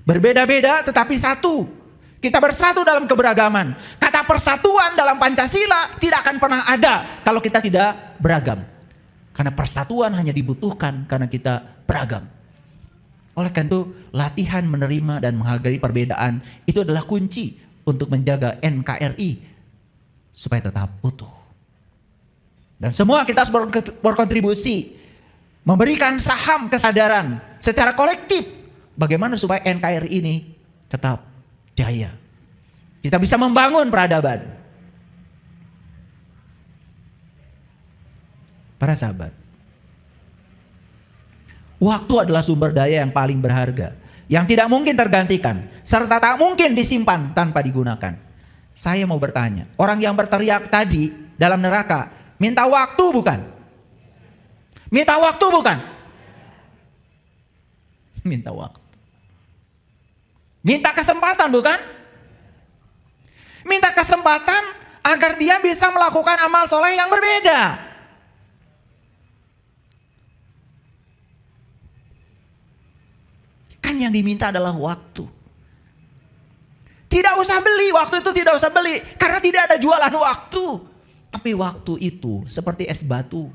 Berbeda-beda tetapi satu. Kita bersatu dalam keberagaman. Kata persatuan dalam Pancasila tidak akan pernah ada kalau kita tidak beragam. Karena persatuan hanya dibutuhkan karena kita beragam. Oleh karena itu, latihan menerima dan menghargai perbedaan itu adalah kunci untuk menjaga NKRI supaya tetap utuh. Dan semua kita harus berkontribusi, memberikan saham kesadaran secara kolektif bagaimana supaya NKRI ini tetap jaya. Kita bisa membangun peradaban. Para sahabat, waktu adalah sumber daya yang paling berharga, yang tidak mungkin tergantikan, serta tak mungkin disimpan tanpa digunakan. Saya mau bertanya, orang yang berteriak tadi dalam neraka, minta waktu bukan? Minta waktu bukan? Minta waktu. Minta kesempatan bukan? Minta kesempatan agar dia bisa melakukan amal soleh yang berbeda. Kan yang diminta adalah waktu. Tidak usah beli, waktu itu tidak usah beli. Karena tidak ada jualan waktu. Tapi waktu itu seperti es batu.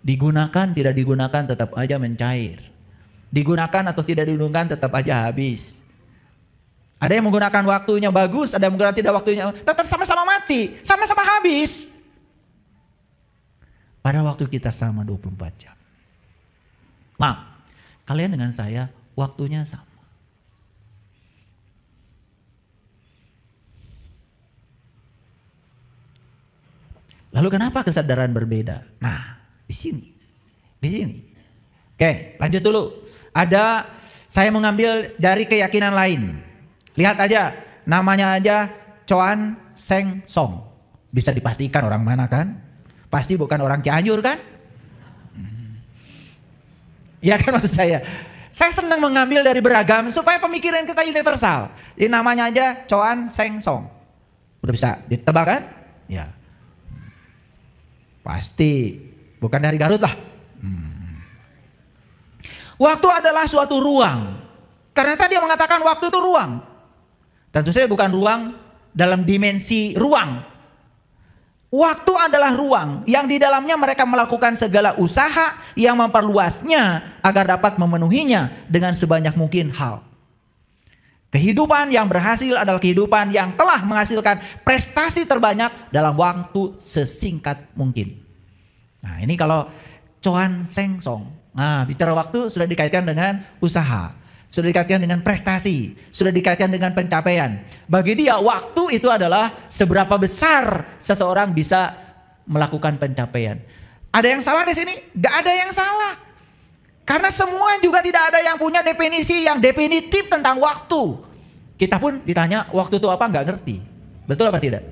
Digunakan, tidak digunakan tetap aja mencair. Digunakan atau tidak digunakan tetap aja habis. Ada yang menggunakan waktunya bagus, ada yang menggunakan tidak waktunya. Tetap sama-sama mati, sama-sama habis. Pada waktu kita sama 24 jam. Maaf. Kalian dengan saya waktunya sama. Lalu kenapa kesadaran berbeda? Nah, di sini. Oke, lanjut dulu. Saya mengambil dari keyakinan lain. Lihat aja, namanya aja Choan Seng Song. Bisa dipastikan orang mana kan? Pasti bukan orang Cianjur kan? Ya kan maksud saya. Saya senang mengambil dari beragam supaya pemikiran kita universal. Ini namanya aja Choan Seng Song. Udah bisa ditebak kan? Ya. Pasti bukan dari Garut lah. Waktu adalah suatu ruang. Karena tadi dia mengatakan waktu itu ruang. Tentu saja bukan ruang dalam dimensi ruang. Waktu adalah ruang yang di dalamnya mereka melakukan segala usaha yang memperluasnya agar dapat memenuhinya dengan sebanyak mungkin hal. Kehidupan yang berhasil adalah kehidupan yang telah menghasilkan prestasi terbanyak dalam waktu sesingkat mungkin. Nah ini kalau Choan Seng Song. Nah bicara waktu sudah dikaitkan dengan usaha. Sudah dikaitkan dengan prestasi, sudah dikaitkan dengan pencapaian. Bagi dia waktu itu adalah seberapa besar seseorang bisa melakukan pencapaian. Ada yang salah di sini? Gak ada yang salah. Karena semua juga tidak ada yang punya definisi yang definitif tentang waktu. Kita pun ditanya waktu itu apa gak ngerti. Betul apa tidak?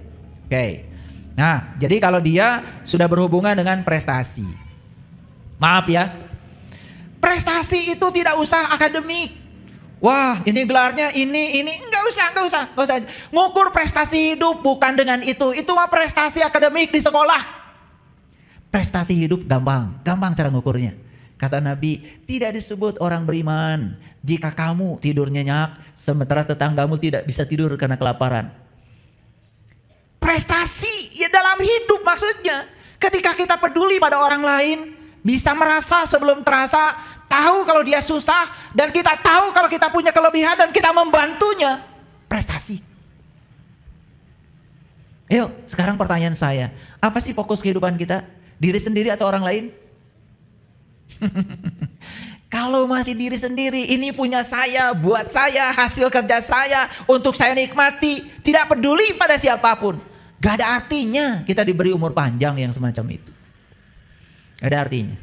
Oke. Nah jadi kalau dia sudah berhubungan dengan prestasi. Maaf ya. Prestasi itu tidak usah akademik. Wah ini gelarnya ini enggak usah. Ngukur prestasi hidup bukan dengan itu mah prestasi akademik di sekolah. Prestasi hidup gampang cara ngukurnya. Kata Nabi, tidak disebut orang beriman jika kamu tidur nyenyak sementara tetanggamu tidak bisa tidur karena kelaparan. Prestasi ya dalam hidup maksudnya. Ketika kita peduli pada orang lain, bisa merasa sebelum terasa, tahu kalau dia susah, dan kita tahu kalau kita punya kelebihan dan kita membantunya. Prestasi. Ayo, sekarang pertanyaan saya, apa sih fokus kehidupan kita? Diri sendiri atau orang lain? Kalau masih diri sendiri, ini punya saya, buat saya, hasil kerja saya, untuk saya nikmati, tidak peduli pada siapapun. Gak ada artinya kita diberi umur panjang yang semacam itu. Gak ada artinya.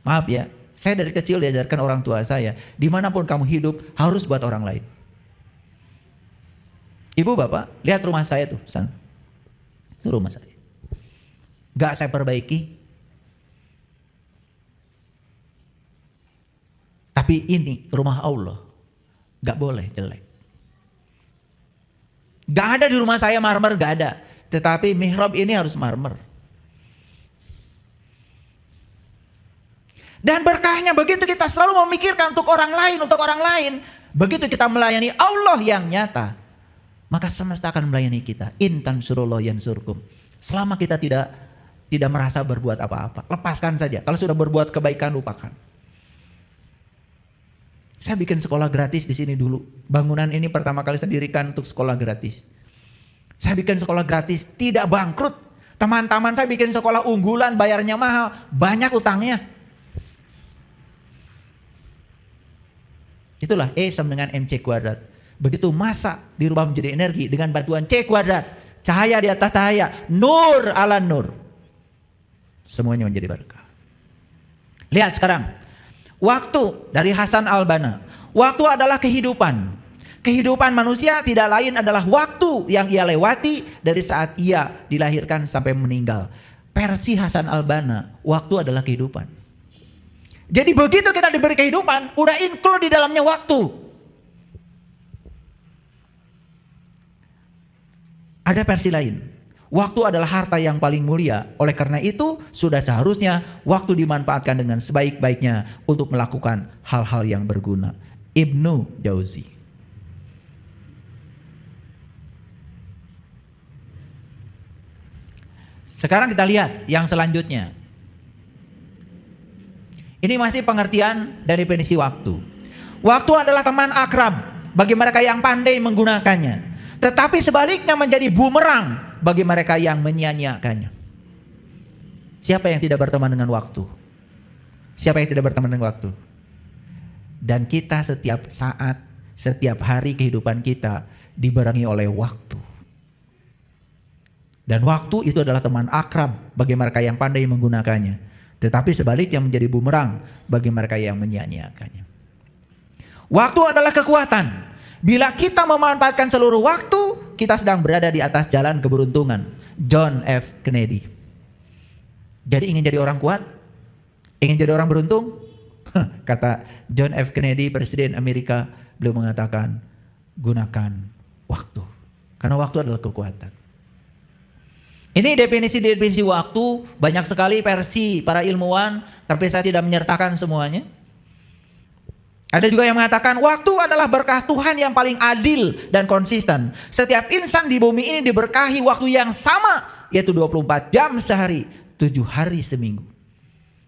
Maaf ya, saya dari kecil diajarkan orang tua saya, dimanapun kamu hidup harus buat orang lain. Ibu bapak, lihat rumah saya tuh, sana. Itu rumah saya. Gak saya perbaiki. Tapi ini rumah Allah. Gak boleh jelek. Gak ada di rumah saya marmer, gak ada. Tetapi mihrab ini harus marmer. Dan berkahnya begitu kita selalu memikirkan untuk orang lain, begitu kita melayani Allah yang nyata, maka semesta akan melayani kita. In tansurullah yansurkum. Selama kita tidak merasa berbuat apa-apa, lepaskan saja. Kalau sudah berbuat kebaikan, lupakan. Saya bikin sekolah gratis di sini dulu. Bangunan ini pertama kali saya dirikan untuk sekolah gratis. Saya bikin sekolah gratis, tidak bangkrut. Teman-teman saya bikin sekolah unggulan, bayarnya mahal, banyak utangnya. Itulah E sama dengan MC kuadrat. Begitu massa dirubah menjadi energi dengan bantuan C kuadrat. Cahaya di atas cahaya, nur ala nur. Semuanya menjadi berkah. Lihat sekarang. Waktu dari Hasan Al-Banna. Waktu adalah kehidupan. Kehidupan manusia tidak lain adalah waktu yang ia lewati dari saat ia dilahirkan sampai meninggal. Versi Hasan Al-Banna, waktu adalah kehidupan. Jadi begitu kita diberi kehidupan, udah include di dalamnya waktu. Ada versi lain. Waktu adalah harta yang paling mulia. Oleh karena itu, sudah seharusnya waktu dimanfaatkan dengan sebaik-baiknya untuk melakukan hal-hal yang berguna. Ibnu Jauzi. Sekarang kita lihat yang selanjutnya. Ini masih pengertian dari definisi waktu. Waktu adalah teman akrab bagi mereka yang pandai menggunakannya. Tetapi sebaliknya menjadi bumerang bagi mereka yang menyia-nyiakannya. Siapa yang tidak berteman dengan waktu? Siapa yang tidak berteman dengan waktu? Dan kita setiap saat, setiap hari kehidupan kita dibarengi oleh waktu. Dan waktu itu adalah teman akrab bagi mereka yang pandai menggunakannya. Tetapi sebaliknya menjadi bumerang bagi mereka yang menyia-nyiakannya. Waktu adalah kekuatan. Bila kita memanfaatkan seluruh waktu, kita sedang berada di atas jalan keberuntungan. John F. Kennedy. Jadi ingin jadi orang kuat? Ingin jadi orang beruntung? Kata John F. Kennedy, Presiden Amerika, beliau mengatakan, gunakan waktu. Karena waktu adalah kekuatan. Ini definisi waktu, banyak sekali versi para ilmuwan, tapi saya tidak menyertakan semuanya. Ada juga yang mengatakan waktu adalah berkah Tuhan yang paling adil dan konsisten. Setiap insan di bumi ini diberkahi waktu yang sama, yaitu 24 jam sehari, 7 hari seminggu.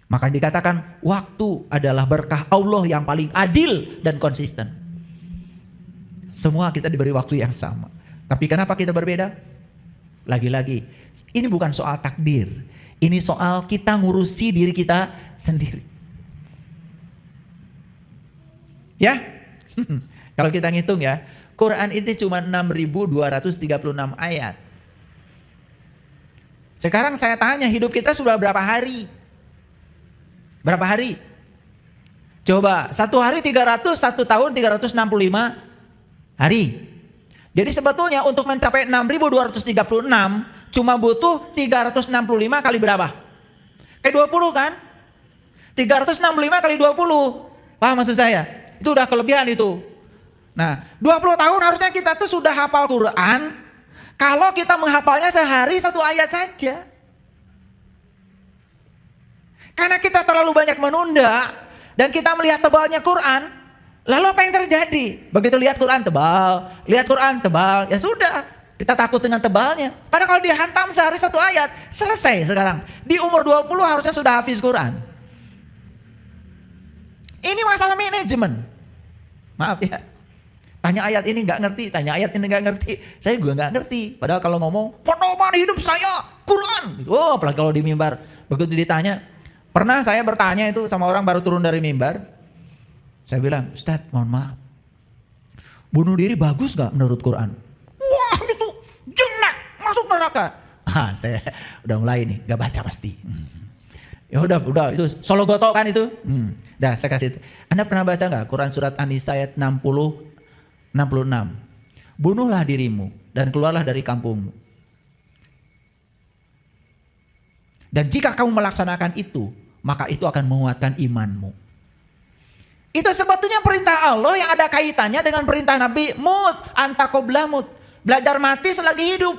Maka dikatakan waktu adalah berkah Allah yang paling adil dan konsisten. Semua kita diberi waktu yang sama. Tapi kenapa kita berbeda? Lagi-lagi, ini bukan soal takdir. Ini soal kita ngurusi diri kita sendiri. Ya, kalau kita ngitung ya, Quran ini cuma 6.236 ayat. Sekarang saya tanya, hidup kita sudah berapa hari? Berapa hari? Coba, 1 hari 300, 1 tahun 365 hari. Jadi sebetulnya untuk mencapai 6.236 cuma butuh 365 kali berapa? Kayak 20 kan? 365 kali 20. Paham maksud saya? Itu udah kelebihan itu. Nah, 20 tahun harusnya kita tuh sudah hafal Quran. Kalau kita menghafalnya sehari 1 ayat saja. Karena kita terlalu banyak menunda dan kita melihat tebalnya Quran, lalu apa yang terjadi? Begitu lihat Quran tebal, ya sudah. Kita takut dengan tebalnya. Padahal kalau dihantam sehari 1 ayat, selesai sekarang. Di umur 20 harusnya sudah hafiz Quran. Ini masalah manajemen. Maaf ya. Tanya ayat ini nggak ngerti, tanya ayat ini nggak ngerti. Saya juga nggak ngerti. Padahal kalau ngomong, pedoman hidup saya, Quran. Oh, apalagi kalau di mimbar. Begitu ditanya, pernah saya bertanya itu sama orang baru turun dari mimbar. Saya bilang, Ustadz mohon maaf. Bunuh diri bagus nggak menurut Quran? Wah itu jelek, masuk neraka. Saya udah mulai nih, nggak baca pasti. Ya udah itu Solo Goto kan itu. Dah saya kasih. Anda pernah baca nggak Quran surat An-Nisa ayat 66. Bunuhlah dirimu dan keluarlah dari kampungmu. Dan jika kamu melaksanakan itu, maka itu akan menguatkan imanmu. Itu sebetulnya perintah Allah yang ada kaitannya dengan perintah Nabi Mut, antakoblamut. Belajar mati selagi hidup.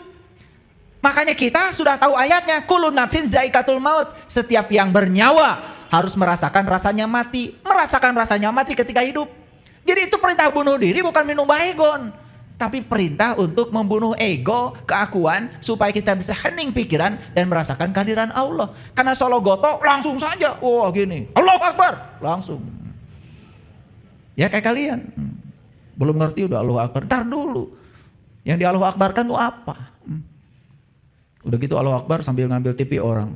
Makanya kita sudah tahu ayatnya, kullu nafsin zaikatul maut. Setiap yang bernyawa harus merasakan rasanya mati. Merasakan rasanya mati ketika hidup. Jadi itu perintah bunuh diri bukan minum baygon. Tapi perintah untuk membunuh ego, keakuan. Supaya kita bisa hening pikiran dan merasakan kehadiran Allah. Karena Solo Goto langsung saja. Wah gini, Allahu Akbar. Langsung. Ya kayak kalian. Belum ngerti udah Allahu Akbar. Ntar dulu. Yang di Allahu Akbar kan itu apa? Udah gitu Allahu Akbar sambil ngambil TV orang.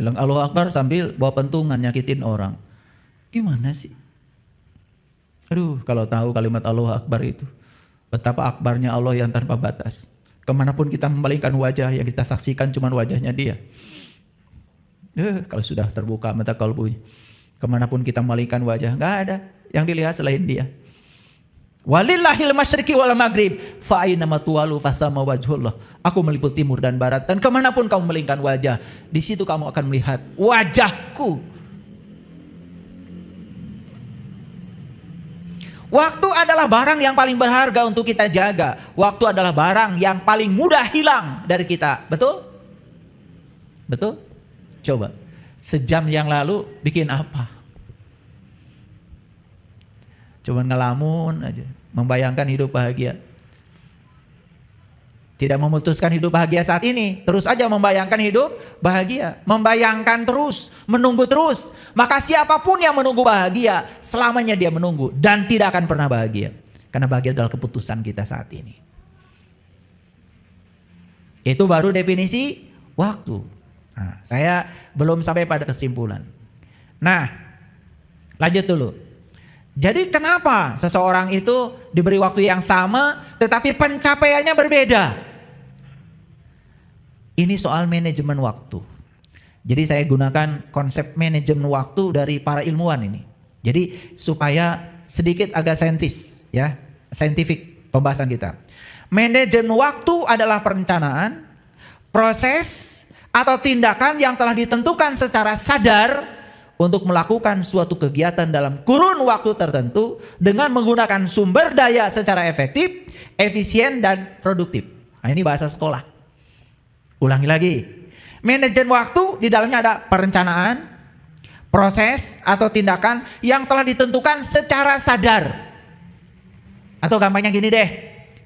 Bilang Allahu Akbar sambil bawa pentungan nyakitin orang. Gimana sih? Aduh, kalau tahu kalimat Allahu Akbar itu. Betapa akbarnya Allah yang tanpa batas. Kemanapun kita memalingkan wajah, yang kita saksikan cuma wajahnya dia. Kalau sudah terbuka mata kalbunya. Kemanapun kita memalingkan wajah, gak ada yang dilihat selain dia. Walillahil masyriqi wal maghrib fa aina ma tuwalu fasama wajhullah. Aku meliputi timur dan barat dan kemanapun kamu melingkan wajah, di situ kamu akan melihat wajahku. Waktu adalah barang yang paling berharga untuk kita jaga. Waktu adalah barang yang paling mudah hilang dari kita. Betul? Betul? Coba. Sejam yang lalu bikin apa? Cuma ngelamun aja. Membayangkan hidup bahagia. Tidak memutuskan hidup bahagia saat ini. Terus aja membayangkan hidup bahagia. Membayangkan terus. Menunggu terus. Maka siapapun yang menunggu bahagia, selamanya dia menunggu. Dan tidak akan pernah bahagia. Karena bahagia adalah keputusan kita saat ini. Itu baru definisi waktu. Nah, saya belum sampai pada kesimpulan. Nah, lanjut dulu. Jadi kenapa seseorang itu diberi waktu yang sama tetapi pencapaiannya berbeda? Ini soal manajemen waktu. Jadi saya gunakan konsep manajemen waktu dari para ilmuwan ini. Jadi supaya sedikit agak saintis ya, saintifik pembahasan kita. Manajemen waktu adalah perencanaan, proses atau tindakan yang telah ditentukan secara sadar untuk melakukan suatu kegiatan dalam kurun waktu tertentu dengan menggunakan sumber daya secara efektif, efisien, dan produktif. Nah, ini bahasa sekolah. Ulangi lagi. Manajemen waktu di dalamnya ada perencanaan, proses atau tindakan yang telah ditentukan secara sadar. Atau gampangnya gini deh.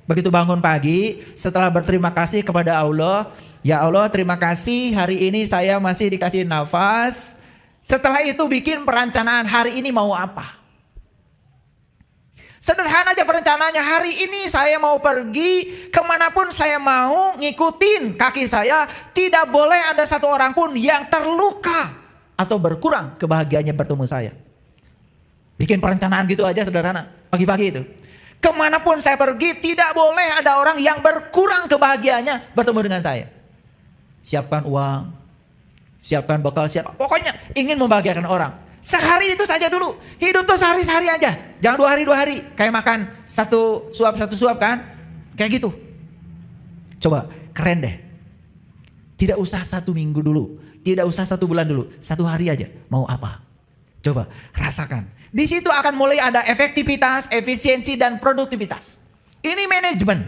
Begitu bangun pagi, setelah berterima kasih kepada Allah, ya Allah terima kasih hari ini saya masih dikasih nafas. Setelah itu bikin perencanaan hari ini mau apa. Sederhana aja perencanaannya, hari ini saya mau pergi kemanapun saya mau, ngikutin kaki saya. Tidak boleh ada satu orang pun yang terluka atau berkurang kebahagiaannya bertemu saya. Bikin perencanaan gitu aja sederhana, pagi-pagi itu. Kemanapun saya pergi tidak boleh ada orang yang berkurang kebahagiaannya bertemu dengan saya. Siapkan uang, siapkan bekal, pokoknya ingin membahagiakan orang. Sehari itu saja dulu. Hidup tuh sehari-sehari aja. Jangan 2 hari 2 hari. Kayak makan satu suap kan. Kayak gitu. Coba keren deh. Tidak usah 1 minggu dulu. Tidak usah 1 bulan dulu. 1 hari aja. Mau apa? Coba rasakan. Di situ akan mulai ada efektivitas, efisiensi, dan produktivitas. Ini manajemen.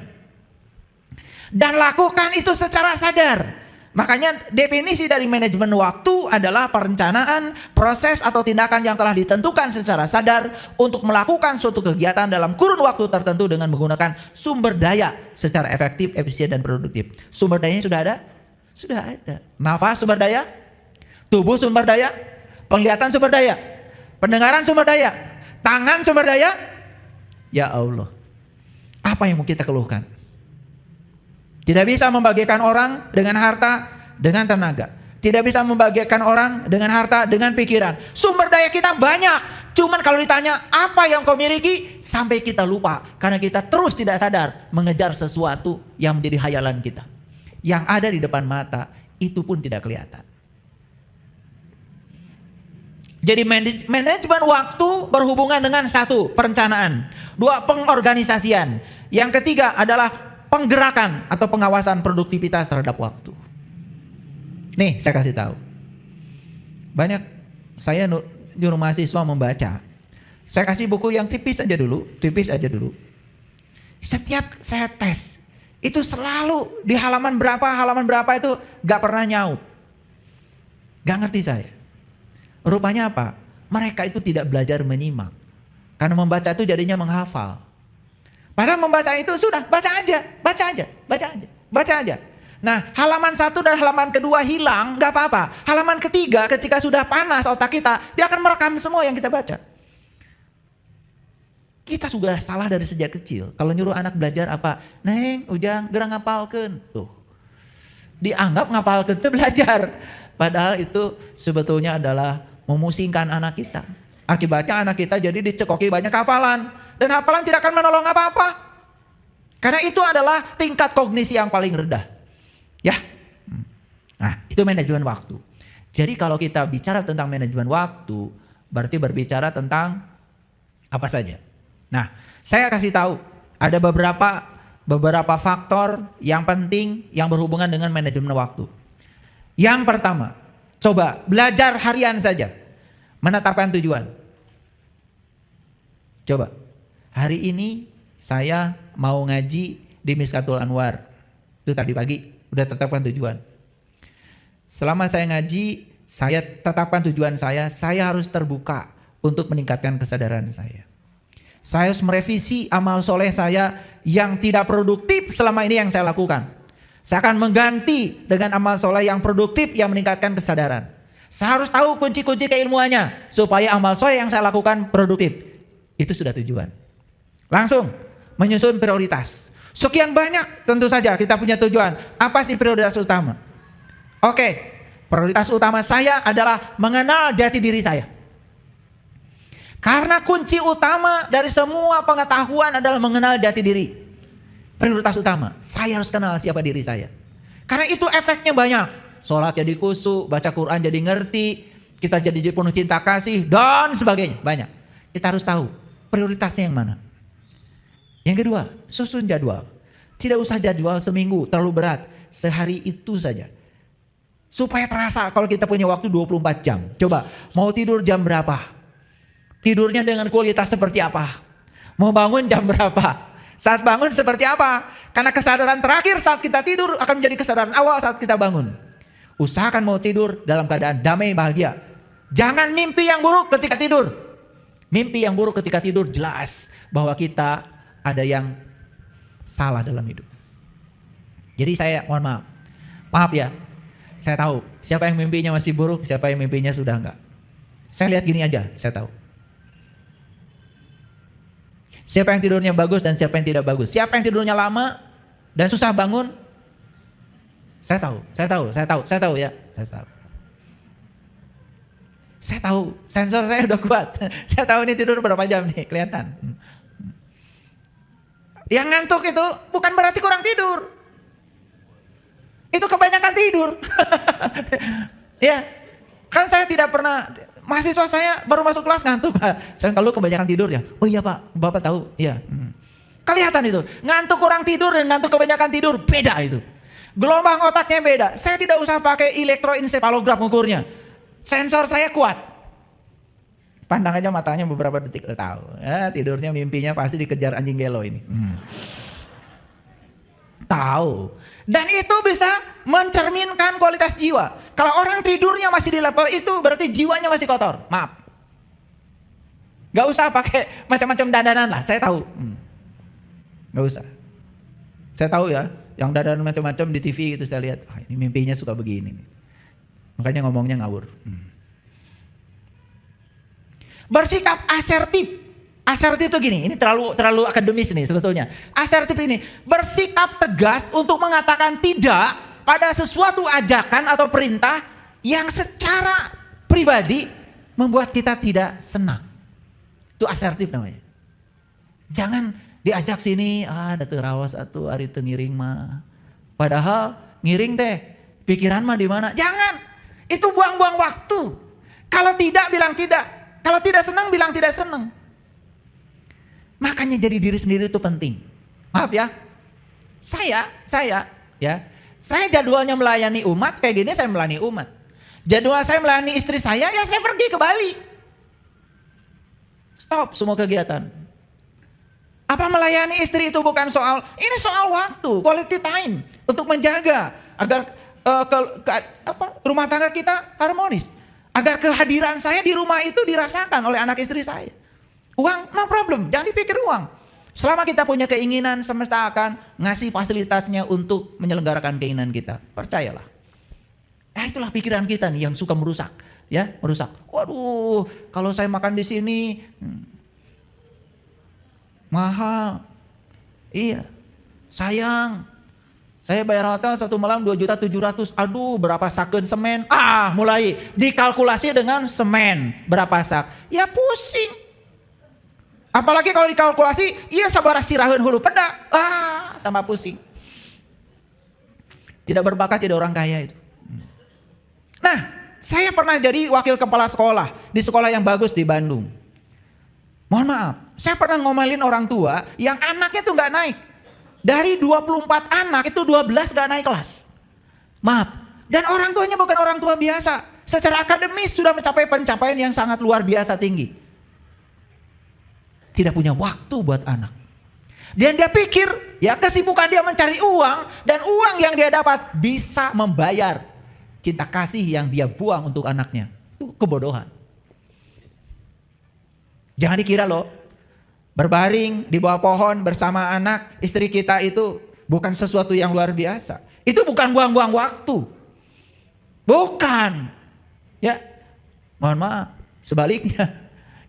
Dan lakukan itu secara sadar. Makanya definisi dari manajemen waktu adalah perencanaan, proses atau tindakan yang telah ditentukan secara sadar untuk melakukan suatu kegiatan dalam kurun waktu tertentu dengan menggunakan sumber daya secara efektif, efisien, dan produktif. Sumber dayanya sudah ada? Sudah ada. Nafas sumber daya, tubuh sumber daya, penglihatan sumber daya, pendengaran sumber daya, tangan sumber daya. Ya Allah, apa yang mau kita keluhkan? Tidak bisa membagikan orang dengan harta, dengan tenaga. Tidak bisa membagikan orang dengan harta, dengan pikiran. Sumber daya kita banyak. Cuman kalau ditanya apa yang kau miliki, sampai kita lupa. Karena kita terus tidak sadar mengejar sesuatu yang menjadi hayalan kita. Yang ada di depan mata, itu pun tidak kelihatan. Jadi manajemen waktu berhubungan dengan satu, perencanaan. Dua, pengorganisasian. Yang ketiga adalah penggerakan atau pengawasan produktivitas terhadap waktu. Nih saya kasih tahu. Banyak saya nyuruh mahasiswa membaca. Saya kasih buku yang tipis aja dulu. Setiap saya tes, itu selalu di halaman berapa itu gak pernah nyaut. Gak ngerti saya. Rupanya apa? Mereka itu tidak belajar menyimak. Karena membaca itu jadinya menghafal. Padahal membaca itu sudah, baca aja. Nah, halaman 1 dan halaman kedua hilang, gak apa-apa. Halaman ketiga ketika sudah panas otak kita, dia akan merekam semua yang kita baca. Kita sudah salah dari sejak kecil. Kalau nyuruh anak belajar apa? Neng, Ujang, gerang ngapalkeun. Tuh. Dianggap ngapalkeun itu belajar. Padahal itu sebetulnya adalah memusingkan anak kita. Akibatnya anak kita jadi dicekoki banyak hafalan. Dan hafalan tidak akan menolong apa-apa. Karena itu adalah tingkat kognisi yang paling rendah. Ya. Nah, itu manajemen waktu. Jadi kalau kita bicara tentang manajemen waktu, berarti berbicara tentang apa saja. Nah, saya kasih tahu ada beberapa faktor yang penting yang berhubungan dengan manajemen waktu. Yang pertama, coba belajar harian saja. Menetapkan tujuan. Coba. Hari ini saya mau ngaji di Miskatul Anwar. Itu tadi pagi udah tetapkan tujuan. Selama saya ngaji, saya tetapkan tujuan saya harus terbuka untuk meningkatkan kesadaran saya. Saya harus merevisi amal soleh saya yang tidak produktif selama ini yang saya lakukan. Saya akan mengganti dengan amal soleh yang produktif yang meningkatkan kesadaran. Saya harus tahu kunci-kunci keilmuannya supaya amal soleh yang saya lakukan produktif. Itu sudah tujuan. Langsung menyusun prioritas. Sekian banyak tentu saja kita punya tujuan. Apa sih prioritas utama? Oke, prioritas utama saya adalah mengenal jati diri saya. Karena kunci utama dari semua pengetahuan adalah mengenal jati diri. Prioritas utama, saya harus kenal siapa diri saya. Karena itu efeknya banyak. Sholat jadi khusyuk, baca Quran jadi ngerti, kita jadi penuh cinta kasih, dan sebagainya. Banyak. Kita harus tahu prioritasnya yang mana. Yang kedua, susun jadwal. Tidak usah jadwal seminggu, terlalu berat. Sehari itu saja. Supaya terasa kalau kita punya waktu 24 jam. Coba, mau tidur jam berapa? Tidurnya dengan kualitas seperti apa? Mau bangun jam berapa? Saat bangun seperti apa? Karena kesadaran terakhir saat kita tidur akan menjadi kesadaran awal saat kita bangun. Usahakan mau tidur dalam keadaan damai, bahagia. Jangan mimpi yang buruk ketika tidur. Mimpi yang buruk ketika tidur jelas bahwa kita ada yang salah dalam hidup. Jadi saya mohon maaf ya. Saya tahu siapa yang mimpinya masih buruk, siapa yang mimpinya sudah enggak. Saya lihat gini aja, saya tahu. Siapa yang tidurnya bagus dan siapa yang tidak bagus. Siapa yang tidurnya lama dan susah bangun. Saya tahu ya. Saya tahu, sensor saya udah kuat. Saya tahu ini tidur berapa jam nih, kelihatan. Yang ngantuk itu bukan berarti kurang tidur. Itu kebanyakan tidur. Ya, kan saya tidak pernah, mahasiswa saya baru masuk kelas ngantuk. Saya kalau kebanyakan tidur ya, oh iya Pak, Bapak tahu. Ya. Kelihatan itu, ngantuk kurang tidur dan ngantuk kebanyakan tidur, beda itu. Gelombang otaknya beda. Saya tidak usah pakai elektroensefalograf mengukurnya. Sensor saya kuat. Pandang aja matanya beberapa detik udah tahu. Ya, tidurnya mimpinya pasti dikejar anjing gelo ini. Tahu. Dan itu bisa mencerminkan kualitas jiwa. Kalau orang tidurnya masih di level itu, berarti jiwanya masih kotor. Maaf. Gak usah pakai macam-macam dandanan lah, saya tahu. Gak usah. Saya tahu ya, yang dandanan macam-macam di TV itu saya lihat, ini mimpinya suka begini. Makanya ngomongnya ngawur. Bersikap asertif. Asertif itu gini, ini terlalu akademis nih sebetulnya. Asertif ini bersikap tegas untuk mengatakan tidak pada sesuatu ajakan atau perintah yang secara pribadi membuat kita tidak senang. Itu asertif namanya. Jangan diajak sini, ada terawas atau hari itu ngiring mah. Padahal ngiring teh, pikiran mah di mana? Jangan. Itu buang-buang waktu. Kalau tidak bilang tidak, kalau tidak senang bilang tidak senang. Makanya jadi diri sendiri itu penting. Maaf ya. Saya jadwalnya melayani umat kayak gini, saya melayani umat. Jadwal saya melayani istri saya, ya saya pergi ke Bali. Stop semua kegiatan. Apa melayani istri itu bukan soal, ini soal waktu, quality time untuk menjaga agar rumah tangga kita harmonis. Agar kehadiran saya di rumah itu dirasakan oleh anak istri saya. Uang, no problem, jangan dipikir uang. Selama kita punya keinginan, semesta akan ngasih fasilitasnya untuk menyelenggarakan keinginan kita. Percayalah. Itulah pikiran kita nih yang suka merusak. Ya, merusak. Waduh, kalau saya makan di sini mahal. Iya, sayang. Saya bayar hotel 1 malam 2.700.000. Aduh, berapa sakeun semen? Mulai dikalkulasi dengan semen. Berapa sak? Ya pusing. Apalagi kalau dikalkulasi, iya sabaraha siraheun hulu peda. Tambah pusing. Tidak berbakat jadi orang kaya itu. Nah, saya pernah jadi wakil kepala sekolah di sekolah yang bagus di Bandung. Mohon maaf, saya pernah ngomelin orang tua yang anaknya tuh gak naik. Dari 24 anak itu 12 gak naik kelas. Maaf, dan orang tuanya bukan orang tua biasa. Secara akademis sudah mencapai pencapaian yang sangat luar biasa tinggi. Tidak punya waktu buat anak. Dan dia pikir, ya kesibukan dia mencari uang, dan uang yang dia dapat bisa membayar cinta kasih yang dia buang untuk anaknya. Itu kebodohan. Jangan dikira loh, berbaring di bawah pohon bersama anak istri kita itu bukan sesuatu yang luar biasa. Itu bukan buang-buang waktu. Bukan. Ya, mohon maaf, sebaliknya.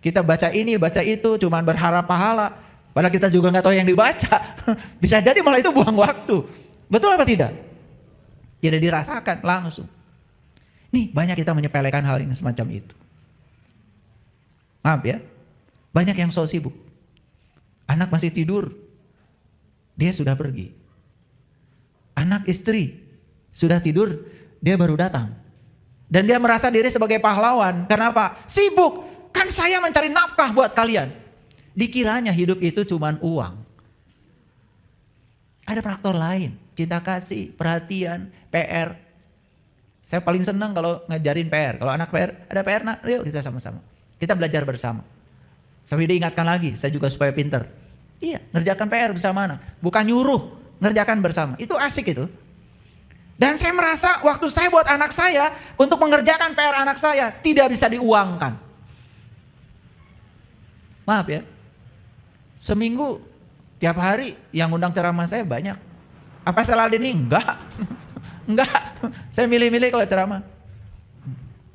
Kita baca ini, baca itu, cuman berharap pahala. Padahal kita juga gak tahu yang dibaca. Bisa jadi malah itu buang waktu. Betul apa tidak? Tidak dirasakan langsung. Nih banyak kita menyepelekan hal yang semacam itu. Maaf ya. Banyak yang so sibuk. Anak masih tidur. Dia sudah pergi. Anak istri sudah tidur, dia baru datang. Dan dia merasa diri sebagai pahlawan. Kenapa? Sibuk. Kan saya mencari nafkah buat kalian. Dikiranya hidup itu cuman uang. Ada faktor lain. Cinta kasih, perhatian, PR. Saya paling senang kalau ngajarin PR. Kalau anak PR, ada PR nak, yuk kita sama-sama. Kita belajar bersama. Sampai diingatkan lagi, saya juga supaya pinter. Iya, ngerjakan PR bersama anak. Bukan nyuruh, ngerjakan bersama. Itu asik itu. Dan saya merasa waktu saya buat anak saya, untuk mengerjakan PR anak saya, tidak bisa diuangkan. Maaf ya, seminggu tiap hari yang undang ceramah saya banyak. Apa salah ini? Enggak. Enggak, saya milih-milih kalau ceramah.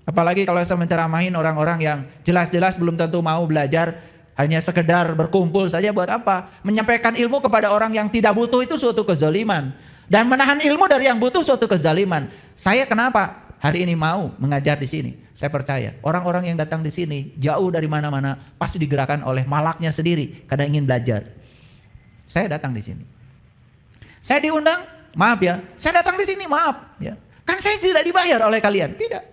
Apalagi kalau saya menceramahin orang-orang yang jelas-jelas belum tentu mau belajar, hanya sekedar berkumpul saja buat apa? Menyampaikan ilmu kepada orang yang tidak butuh itu suatu kezaliman. Dan menahan ilmu dari yang butuh suatu kezaliman. Saya kenapa hari ini mau mengajar di sini? Saya percaya orang-orang yang datang di sini jauh dari mana-mana pasti digerakkan oleh malaknya sendiri karena ingin belajar. Saya datang di sini. Saya diundang, maaf ya. Saya datang di sini, maaf ya. Kan saya tidak dibayar oleh kalian, tidak.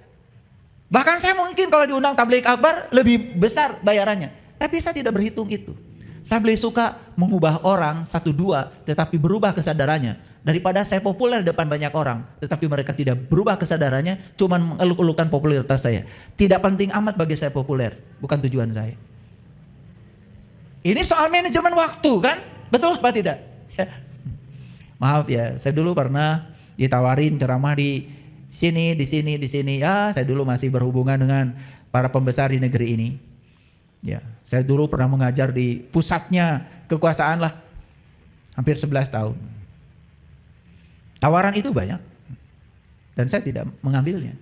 Bahkan saya mungkin kalau diundang tabligh akbar lebih besar bayarannya. Tapi saya tidak berhitung itu. Saya lebih suka mengubah orang 1-2 tetapi berubah kesadarannya. Daripada saya populer di depan banyak orang, tetapi mereka tidak berubah kesadarannya, cuman mengeluk-elukan popularitas saya. Tidak penting amat bagi saya populer, bukan tujuan saya. Ini soal manajemen waktu kan? Betul apa tidak? Ya. Maaf ya, saya dulu pernah ditawarin ceramah di sini. Ya, saya dulu masih berhubungan dengan para pembesar di negeri ini. Ya, saya dulu pernah mengajar di pusatnya kekuasaan lah. Hampir 11 tahun. Tawaran itu banyak. Dan saya tidak mengambilnya.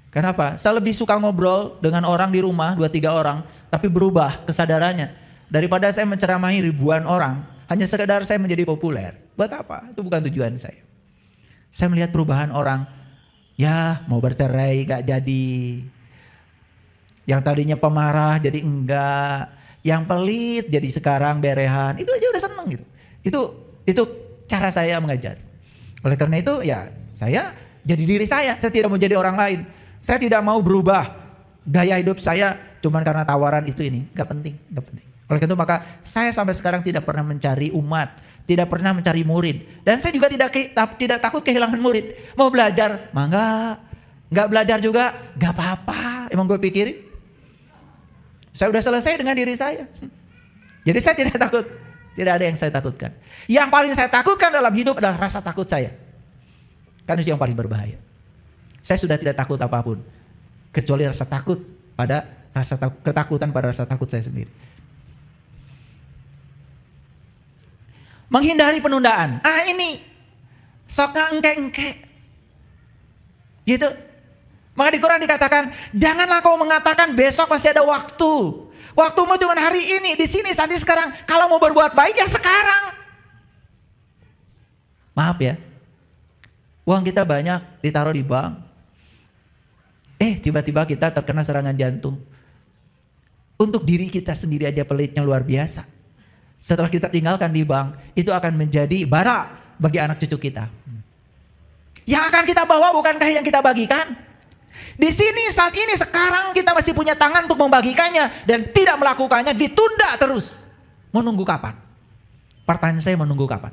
Kenapa? Saya lebih suka ngobrol dengan orang di rumah, 2-3 orang, tapi berubah kesadarannya. Daripada saya menceramahi ribuan orang, hanya sekedar saya menjadi populer. Buat apa? Itu bukan tujuan saya. Saya melihat perubahan orang, ya mau bercerai gak jadi. Yang tadinya pemarah jadi enggak. Yang pelit jadi sekarang berehan. Itu aja udah seneng gitu. Itu cara saya mengajar. Oleh karena itu ya saya jadi diri saya tidak mau jadi orang lain. Saya tidak mau berubah gaya hidup saya cuman karena tawaran itu ini. Gak penting. Oleh karena itu maka saya sampai sekarang tidak pernah mencari umat, tidak pernah mencari murid. Dan saya juga tidak takut kehilangan murid. Mau belajar, mangga. Gak belajar juga, gak apa-apa. Emang gue pikirin. Saya udah selesai dengan diri saya. Jadi saya tidak takut. Tidak ada yang saya takutkan. Yang paling saya takutkan dalam hidup adalah rasa takut saya. Karena itu yang paling berbahaya. Saya sudah tidak takut apapun. Kecuali rasa takut pada ketakutan pada rasa takut saya sendiri. Menghindari penundaan. Ini. Sok engke-engke. Gitu. Maka di Quran dikatakan, janganlah kau mengatakan besok masih ada waktu. Waktumu cuma hari ini, di sini, saat ini, sekarang. Kalau mau berbuat baik ya sekarang. Maaf ya. Uang kita banyak ditaruh di bank. Tiba-tiba kita terkena serangan jantung. Untuk diri kita sendiri aja pelitnya luar biasa. Setelah kita tinggalkan di bank, itu akan menjadi bara bagi anak cucu kita. Yang akan kita bawa bukankah yang kita bagikan? Di sini, saat ini, sekarang kita masih punya tangan untuk membagikannya. Dan tidak melakukannya, ditunda terus. Menunggu kapan? Pertanyaan saya, menunggu kapan?